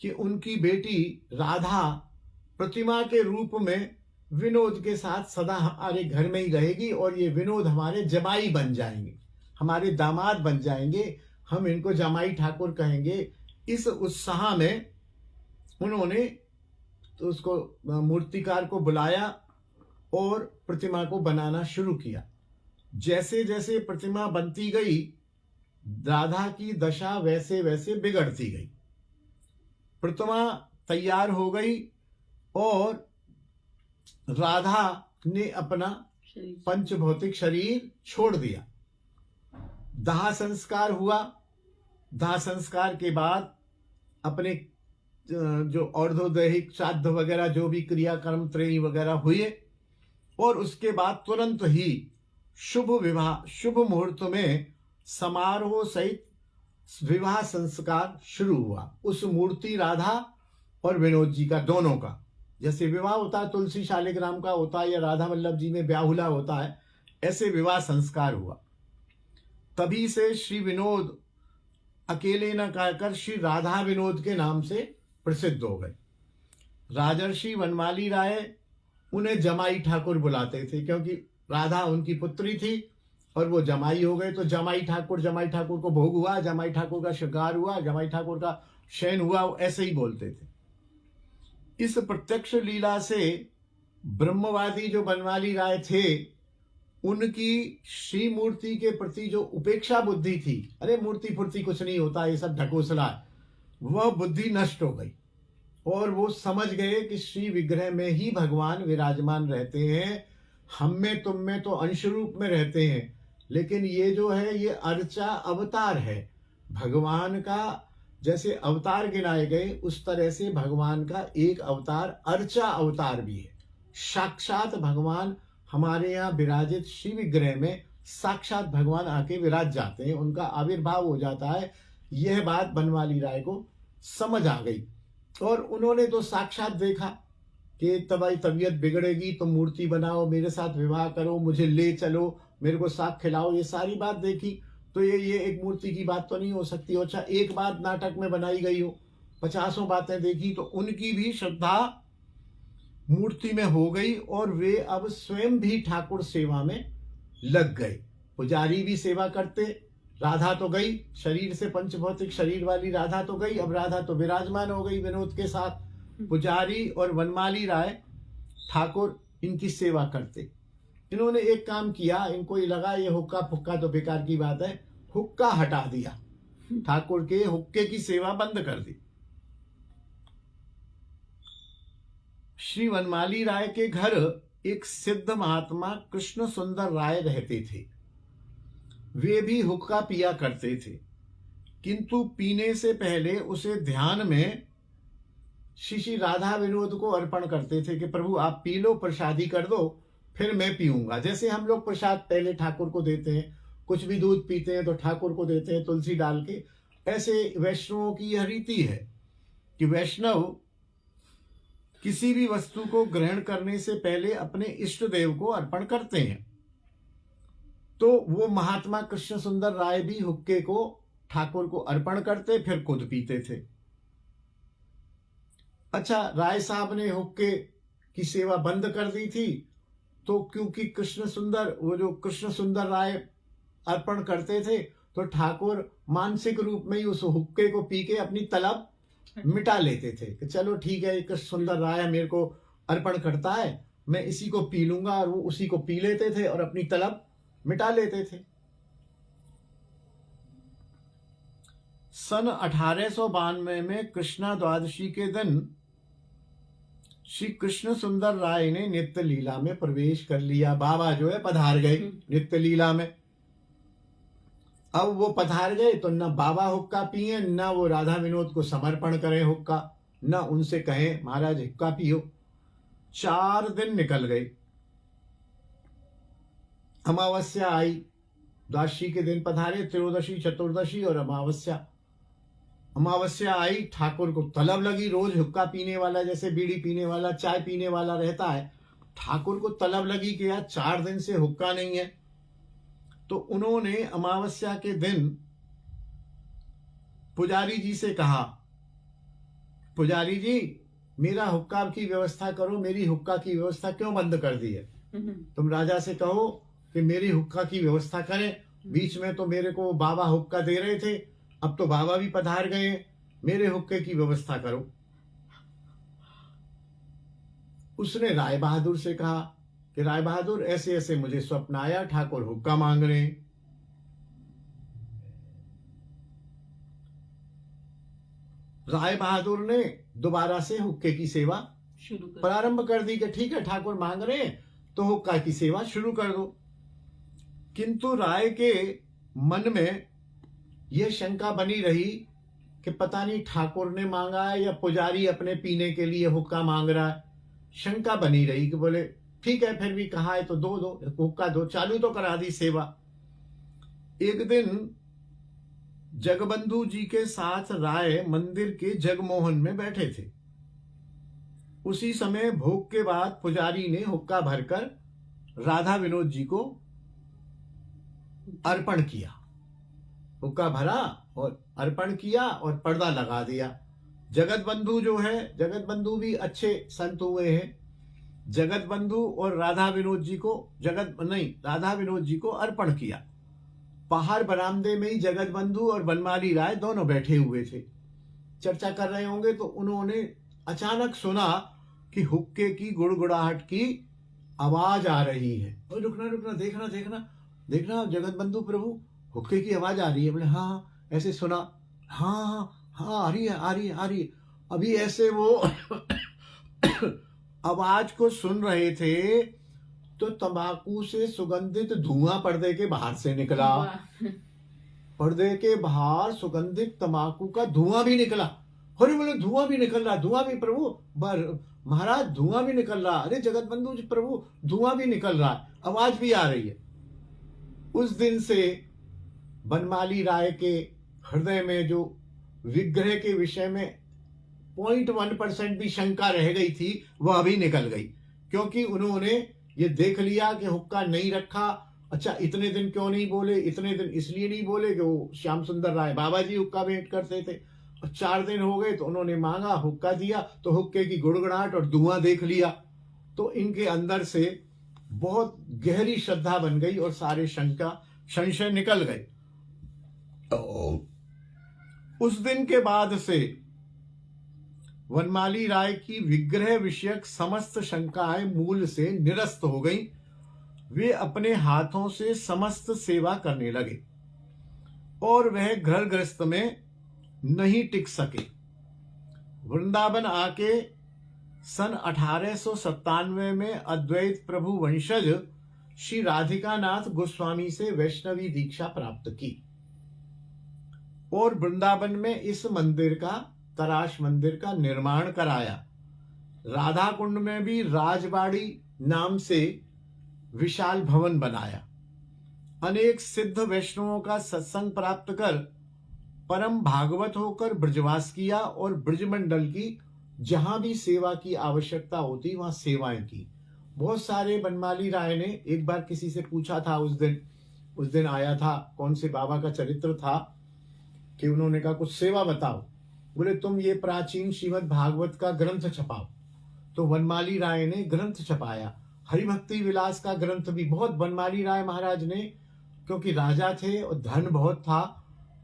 कि उनकी बेटी राधा प्रतिमा के रूप में विनोद के साथ सदा हमारे घर में ही रहेगी और ये विनोद हमारे जमाई बन जाएंगे, हमारे दामाद बन जाएंगे, हम इनको जमाई ठाकुर कहेंगे। इस उत्साह में उन्होंने तो उसको मूर्तिकार को बुलाया और प्रतिमा को बनाना शुरू किया। जैसे जैसे प्रतिमा बनती गई राधा की दशा वैसे वैसे बिगड़ती गई। प्रतिमा तैयार हो गई और राधा ने अपना पंचभौतिक शरीर छोड़ दिया। दाह संस्कार हुआ। दाह संस्कार के बाद अपने जो और्ध्वदैहिक श्राद्ध वगैरह जो भी क्रियाक्रम त्रयी वगैरह हुए, और उसके बाद तुरंत ही शुभ विवाह, शुभ मुहूर्त में समारोह सहित विवाह संस्कार शुरू हुआ। उस मूर्ति राधा और विनोद जी का, दोनों का, जैसे विवाह होता है तुलसी शालिग्राम का होता है या राधा वल्लभ जी में ब्याहुला होता है, ऐसे विवाह संस्कार हुआ। तभी से श्री विनोद अकेले न कहकर श्री राधा विनोद के नाम से प्रसिद्ध हो गए। राजर्षि वनमाली राय उन्हें जमाई ठाकुर बुलाते थे, क्योंकि राधा उनकी पुत्री थी और वो जमाई हो गए। तो जमाई ठाकुर को भोग हुआ, जमाई ठाकुर का श्रृंगार हुआ, जमाई ठाकुर का शयन हुआ, ऐसे ही बोलते थे। इस प्रत्यक्ष लीला से ब्रह्मवादी जो बनवाली राय थे, उनकी श्री मूर्ति के प्रति जो उपेक्षा बुद्धि थी, अरे मूर्ति फूर्ति कुछ नहीं होता, ये सब ढकोसला, वह बुद्धि नष्ट हो गई और वो समझ गए कि श्री विग्रह में ही भगवान विराजमान रहते हैं। हम में तुम में तो अंश रूप में रहते हैं, लेकिन ये जो है ये अर्चा अवतार है भगवान का। जैसे अवतार गिनाए गए उस तरह से भगवान का एक अवतार अर्चा अवतार भी है। साक्षात भगवान हमारे यहाँ विराजित श्री विग्रह में साक्षात भगवान आके विराज जाते हैं, उनका आविर्भाव हो जाता है। यह बात बनवाली राय को समझ आ गई और उन्होंने तो साक्षात देखा कि तुम्हारी तबीयत बिगड़ेगी, तुम मूर्ति बनाओ, मेरे साथ विवाह करो, मुझे ले चलो, मेरे को साग खिलाओ, ये सारी बात देखी। तो ये एक मूर्ति की बात तो नहीं हो सकती। अच्छा, एक बात नाटक में बनाई गई हो, 50 बातें देखी, तो उनकी भी श्रद्धा मूर्ति में हो गई और वे अब स्वयं भी ठाकुर सेवा में लग गए। पुजारी भी सेवा करते, राधा तो गई, शरीर से पंचभौतिक शरीर वाली राधा तो गई, अब राधा तो विराजमान हो गई विनोद के साथ। पुजारी और वनमाली राय ठाकुर इनकी सेवा करते। इन्होंने एक काम किया, इनको ये लगा ये हुक्का फुक्का तो बेकार की बात है, हुक्का हटा दिया, ठाकुर के हुक्के की सेवा बंद कर दी। श्री वनमाली राय के घर एक सिद्ध महात्मा कृष्ण सुंदर राय रहते थे। वे भी हुक्का पिया करते थे, किंतु पीने से पहले उसे ध्यान में श्री राधा विनोद को अर्पण करते थे कि प्रभु आप पी लो, प्रसादी कर दो, फिर मैं पीऊंगा। जैसे हम लोग प्रसाद पहले ठाकुर को देते हैं, कुछ भी दूध पीते हैं तो ठाकुर को देते हैं तुलसी डाल के, ऐसे वैष्णवों की यह रीति है कि वैष्णव किसी भी वस्तु को ग्रहण करने से पहले अपने इष्ट देव को अर्पण करते हैं। तो वो महात्मा कृष्ण सुंदर राय भी हुक्के को ठाकुर को अर्पण करते, फिर खुद पीते थे। अच्छा, राय साहब ने हुक्के की सेवा बंद कर दी थी, तो क्योंकि वो जो कृष्ण सुंदर राय अर्पण करते थे, तो ठाकुर मानसिक रूप में ही उस हुक्के को पी के अपनी तलब मिटा लेते थे कि चलो ठीक है, एक सुंदर राय मेरे को अर्पण करता है, मैं इसी को पी लूंगा, और वो उसी को पी लेते थे और अपनी तलब मिटा लेते थे। सन 1892 में कृष्णा द्वादशी के दिन श्री कृष्ण सुंदर राय ने नित्य लीला में प्रवेश कर लिया। बाबा जो है पधार गए नित्य लीला में। अब वो पधार गए तो न बाबा हुक्का पिए, न वो राधा विनोद को समर्पण करें हुक्का, न उनसे कहें महाराज हुक्का पियो। 4 दिन निकल गए। अमावस्या आई, द्वादशी के दिन पधारे, त्रयोदशी, चतुर्दशी और अमावस्या। अमावस्या आई, ठाकुर को तलब लगी। रोज हुक्का पीने वाला, जैसे बीड़ी पीने वाला, चाय पीने वाला रहता है, ठाकुर को तलब लगी कि यार 4 दिन से हुक्का नहीं है। तो उन्होंने अमावस्या के दिन पुजारी जी से कहा, पुजारी जी मेरा हुक्का की व्यवस्था करो, मेरी हुक्का की व्यवस्था क्यों बंद कर दी है? तुम राजा से कहो कि मेरी हुक्का की व्यवस्था करें। बीच में तो मेरे को बाबा हुक्का दे रहे थे, अब तो बाबा भी पधार गए, मेरे हुक्के की व्यवस्था करो। उसने राय बहादुर से कहा कि राय बहादुर ऐसे ऐसे मुझे स्वप्न आया, ठाकुर हुक्का मांग रहे हैं। राय बहादुर ने दोबारा से हुक्के की सेवा प्रारंभ कर दी कि ठीक है, ठाकुर मांग रहे हैं तो हुक्का की सेवा शुरू कर दो। किंतु राय के मन में यह शंका बनी रही कि पता नहीं ठाकुर ने मांगा है या पुजारी अपने पीने के लिए हुक्का मांग रहा है। शंका बनी रही कि बोले ठीक है, फिर भी कहा है तो दो हुक्का दो, चालू तो करा दी सेवा। एक दिन जगबंधु जी के साथ राय मंदिर के जगमोहन में बैठे थे। उसी समय भोग के बाद पुजारी ने हुक्का भरकर राधा विनोद जी को अर्पण किया। हुक्का भरा और अर्पण किया और पर्दा लगा दिया। जगत बंधु जो है, जगत बंधु भी अच्छे संत हुए हैं। जगत बंधु और राधा विनोद जी को अर्पण किया। बाहर बरामदे में ही जगत बंधु और बनमाली राय दोनों बैठे हुए थे, चर्चा कर रहे होंगे। तो उन्होंने अचानक सुना कि हुक्के की गुड़गुड़ाहट की आवाज आ रही है। और रुकना, देखना जगत बंधु प्रभु, हुक्के की आवाज आ रही है। बोले हाँ, ऐसे सुना, हाँ आ रही है। अभी ऐसे वो आवाज को सुन रहे थे तो तंबाकू से सुगंधित धुआं पर्दे के बाहर से निकला। पर्दे के बाहर सुगंधित तंबाकू का धुआं भी निकला। अरे बोले धुआं भी निकल रहा, धुआं भी प्रभु, महाराज धुआं भी निकल रहा। अरे जगत बंधु जी प्रभु, धुआं भी निकल रहा, आवाज भी आ रही है। उस दिन से बनमाली राय के हृदय में जो विग्रह के विषय में 0.1% भी शंका रह गई थी वह अभी निकल गई, क्योंकि उन्होंने ये देख लिया कि हुक्का नहीं रखा। अच्छा, इतने दिन क्यों नहीं बोले? इतने दिन इसलिए नहीं बोले कि वो श्याम सुंदर राय बाबा जी हुक्का भेंट करते थे। और 4 दिन हो गए तो उन्होंने मांगा, हुक्का दिया, तो हुक्के की गुड़गुड़ाहट और धुआं देख लिया, तो इनके अंदर से बहुत गहरी श्रद्धा बन गई और सारे संशय निकल गए। उस दिन के बाद से वनमाली राय की विग्रह विषयक समस्त शंकाएं मूल से निरस्त हो गईं। वे अपने हाथों से समस्त सेवा करने लगे और वह घर गृहस्थ में नहीं टिक सके। वृंदावन आके सन 1897 में अद्वैत प्रभु वंशज श्री राधिकानाथ गोस्वामी से वैष्णवी दीक्षा प्राप्त की और वृंदावन में इस मंदिर का, तराश मंदिर का निर्माण कराया। राधा कुंड में भी राजबाड़ी नाम से विशाल भवन बनाया। अनेक सिद्ध वैष्णवों का सत्संग प्राप्त कर परम भागवत होकर ब्रजवास किया और ब्रजमंडल की जहां भी सेवा की आवश्यकता होती वहां सेवाएं की। बहुत सारे बनमाली राय ने एक बार किसी से पूछा था, उस दिन आया था, कौन से बाबा का चरित्र था, कि उन्होंने कहा कुछ सेवा बताओ। बोले तुम ये प्राचीन श्रीमद् भागवत का ग्रंथ छपाओ। तो वनमाली राय ने ग्रंथ छपाया। हरिभक्ति विलास का ग्रंथ भी बहुत, वनमाली राय महाराज ने, क्योंकि राजा थे और धन बहुत था,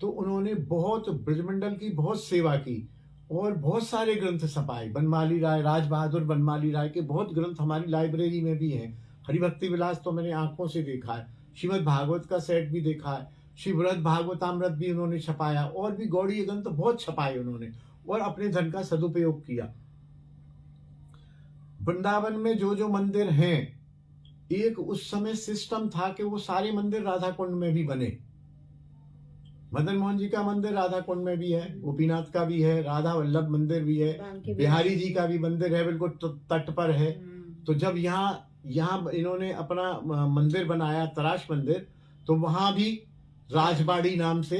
तो उन्होंने बहुत ब्रजमंडल की बहुत सेवा की और बहुत सारे ग्रंथ छपाए। बनमाली राय, राज बहादुर बनमाली राय के बहुत ग्रंथ हमारी लाइब्रेरी में भी हैं। हरिभक्ति विलास तो मैंने आंखों से देखा है, श्रीमद् भागवत का सेट भी देखा है, श्री बृहद भागवतामृत भी उन्होंने छपाया और भी गौड़ीय ग्रंथ तो बहुत छपाए उन्होंने और अपने धन का सदुपयोग किया। वृंदावन में जो जो मंदिर हैं, एक उस समय सिस्टम था कि वो सारे मंदिर राधा कुंड में भी बने। मदन मोहन जी का मंदिर राधा कुंड में भी है, गोपीनाथ का भी है, राधा वल्लभ मंदिर भी है, बिहारी जी का भी मंदिर है, बिल्कुल तट पर है। तो जब यहाँ इन्होंने अपना मंदिर बनाया, तराश मंदिर, तो वहां भी राजबाड़ी नाम से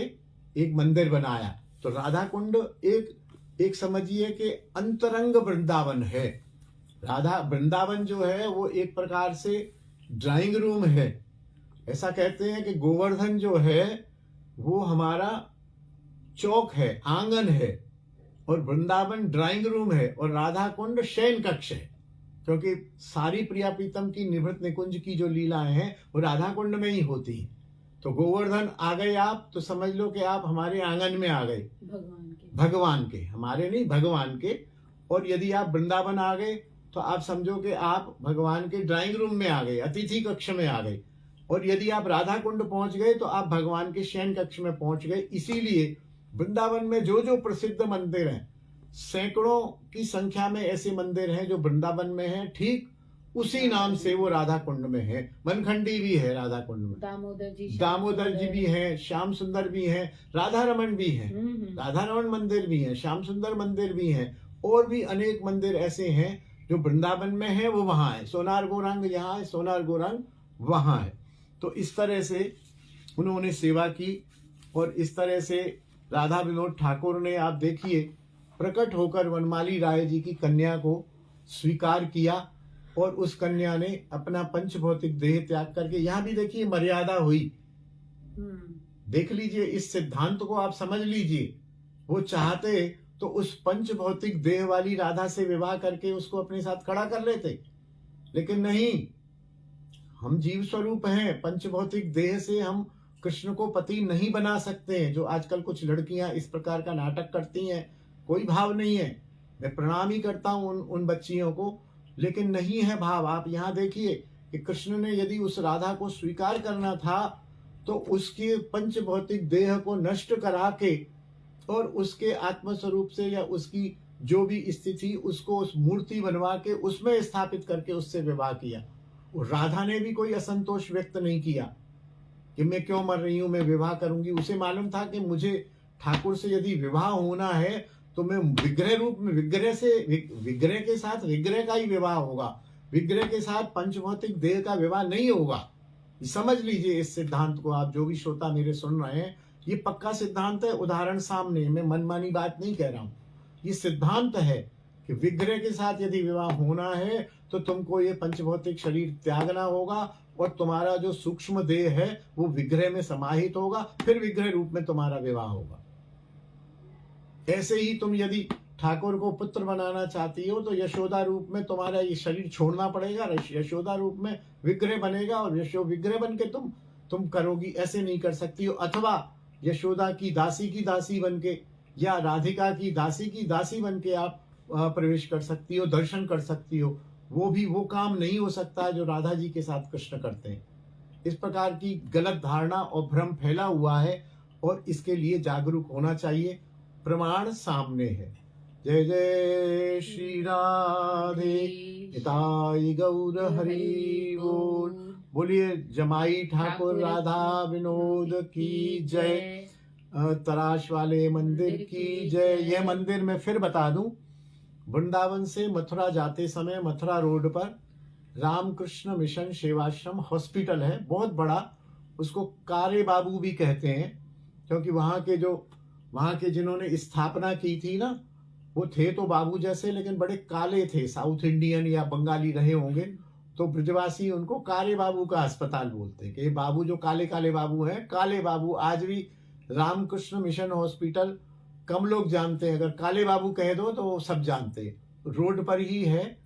एक मंदिर बनाया। तो राधा कुंड एक समझिए कि अंतरंग वृंदावन है। राधा वृंदावन जो है वो एक प्रकार से ड्राइंग रूम है। ऐसा कहते हैं कि गोवर्धन जो है वो हमारा चौक है, आंगन है, और वृंदावन ड्राइंग रूम है और राधा कुंड शयन कक्ष है, क्योंकि सारी प्रिया प्रीतम की निभृत निकुंज की जो लीलाएं हैं वो राधा कुंड में ही होती हैं। तो गोवर्धन आ गए आप तो समझ लो कि आप हमारे आंगन में आ गए, भगवान के, हमारे नहीं, भगवान के। और यदि आप वृंदावन आ गए तो आप समझो कि आप भगवान के ड्राइंग रूम में आ गए, अतिथि कक्ष में आ गए। और यदि आप राधा कुंड पहुंच गए तो आप भगवान के शयन कक्ष में पहुंच गए। इसीलिए वृंदावन में जो जो प्रसिद्ध मंदिर हैं, सैकड़ों की संख्या में ऐसे मंदिर हैं जो वृंदावन में हैं, ठीक उसी नाम से वो राधा कुंड में है। मनखंडी भी है राधा कुंड में, दामोदर जी भी हैं, श्याम सुंदर भी हैं, राधा रमन भी हैं, राधा रमन मंदिर भी है, श्याम सुंदर मंदिर भी हैं, और भी अनेक मंदिर ऐसे हैं जो वृंदावन में है, वो वहां है। सोनार गौरांग यहाँ है, सोनार गौरांग वहां है। तो इस तरह से उन्होंने सेवा की और इस तरह से राधा विनोद ठाकुर ने, आप देखिए, प्रकट होकर वनमाली राय जी की कन्या को स्वीकार किया और उस कन्या ने अपना पंच भौतिक देह त्याग करके, यहाँ भी देखिए मर्यादा हुई। देख लीजिए, इस सिद्धांत को आप समझ लीजिए। वो चाहते तो उस पंच भौतिक देह वाली राधा से विवाह करके उसको अपने साथ खड़ा कर लेते, लेकिन नहीं, हम जीव स्वरूप हैं। पंच भौतिक देह से हम कृष्ण को पति नहीं बना सकते हैं। जो आजकल कुछ लड़कियां इस प्रकार का नाटक करती हैं, कोई भाव नहीं है। मैं प्रणाम ही करता हूं उन बच्चियों को, लेकिन नहीं है भाव। आप यहाँ देखिए कि कृष्ण ने यदि उस राधा को स्वीकार करना था तो उसके पंच भौतिक देह को नष्ट करा के और उसके आत्मस्वरूप से या उसकी जो भी स्थिति, उसको उस मूर्ति बनवा के उसमें स्थापित करके उससे विवाह किया। और राधा ने भी कोई असंतोष व्यक्त नहीं किया कि मैं क्यों मर रही हूं, मैं विवाह करूंगी। उसे मालूम था कि मुझे ठाकुर से यदि विवाह होना है तो मैं विग्रह रूप में, विग्रह के साथ विग्रह का ही विवाह होगा, विग्रह के साथ पंचभौतिक देह का विवाह नहीं होगा। समझ लीजिए इस सिद्धांत को, आप जो भी श्रोता मेरे सुन रहे हैं, ये पक्का सिद्धांत है। उदाहरण सामने है, मैं मनमानी बात नहीं कह रहा हूं। ये सिद्धांत है कि विग्रह के साथ यदि विवाह होना है तो तुमको ये पंचभौतिक शरीर त्यागना होगा और तुम्हारा जो सूक्ष्म देह है वो विग्रह में समाहित होगा, फिर विग्रह रूप में तुम्हारा विवाह होगा। ऐसे ही तुम यदि ठाकुर को पुत्र बनाना चाहती हो तो यशोदा रूप में तुम्हारा ये शरीर छोड़ना पड़ेगा, यशोदा रूप में विग्रह बनेगा और विग्रह बन के तुम करोगी। ऐसे नहीं कर सकती हो। अथवा यशोदा की दासी बन के या राधिका की दासी बन के आप प्रवेश कर सकती हो, दर्शन कर सकती हो। वो काम नहीं हो सकता जो राधा जी के साथ कृष्ण करते हैं। इस प्रकार की गलत धारणा और भ्रम फैला हुआ है और इसके लिए जागरूक होना चाहिए। प्रमाण सामने है। जय जय श्री राधे निताई गौर हरि बोल। बोलिए जमाई ठाकुर राधा विनोद की जय। तराश वाले मंदिर की जय। यह मंदिर मैं फिर बता दूं, वृंदावन से मथुरा जाते समय मथुरा रोड पर रामकृष्ण मिशन सेवाश्रम हॉस्पिटल है, बहुत बड़ा। उसको कारे बाबू भी कहते हैं, क्योंकि वहां के जिन्होंने स्थापना की थी ना, वो थे तो बाबू जैसे लेकिन बड़े काले थे, साउथ इंडियन या बंगाली रहे होंगे, तो ब्रजवासी उनको काले बाबू का अस्पताल बोलते हैं कि बाबू जो काले काले बाबू हैं, काले बाबू। आज भी रामकृष्ण मिशन हॉस्पिटल कम लोग जानते हैं, अगर काले बाबू कह दो तो सब जानते हैं। रोड पर ही है।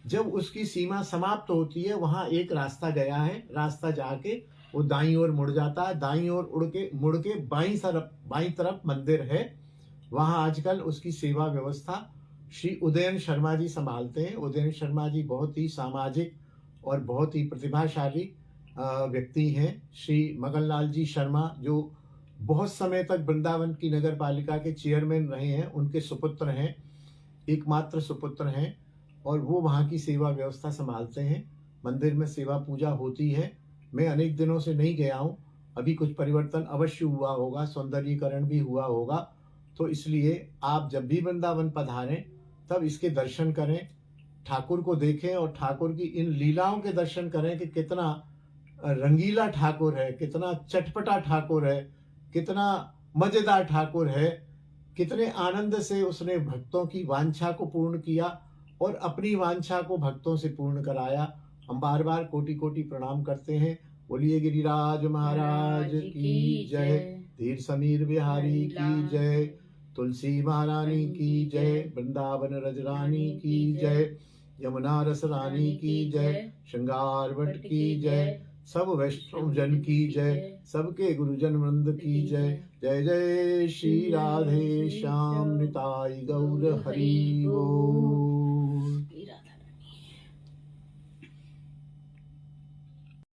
जब उसकी सीमा समाप्त होती है वहां एक रास्ता गया है, रास्ता जाके वो दाईं ओर मुड़ जाता है, दाईं ओर मुड़ के बाईं तरफ मंदिर है। वहां आजकल उसकी सेवा व्यवस्था श्री उदयन शर्मा जी संभालते हैं। उदयन शर्मा जी बहुत ही सामाजिक और बहुत ही प्रतिभाशाली व्यक्ति हैं। श्री मगन लाल जी शर्मा जो बहुत समय तक वृंदावन की नगर पालिका के चेयरमैन रहे हैं, उनके सुपुत्र हैं, एकमात्र सुपुत्र हैं, और वो वहाँ की सेवा व्यवस्था संभालते हैं। मंदिर में सेवा पूजा होती है। मैं अनेक दिनों से नहीं गया हूँ, अभी कुछ परिवर्तन अवश्य हुआ होगा, सौंदर्यीकरण भी हुआ होगा, तो इसलिए आप जब भी वृंदावन पधारें तब इसके दर्शन करें, ठाकुर को देखें और ठाकुर की इन लीलाओं के दर्शन करें कि कितना रंगीला ठाकुर है, कितना चटपटा ठाकुर है, कितना मजेदार ठाकुर है, कितने आनंद से उसने भक्तों की वांछा को पूर्ण किया और अपनी वांछा को भक्तों से पूर्ण कराया। हम बार बार कोटि कोटि प्रणाम करते हैं। बोलिए गिरिराज महाराज की जय, धीर समीर बिहारी की जय, तुलसी महारानी की जय, वृंदावन रजरानी की जय, यमुना रस रानी की जय, श्रृंगार भट्ट की जय, सब वैष्णव जन की जय, सबके गुरुजन वृंद की जय। जय जय श्री राधे श्याम निताई गौर हरि बोल।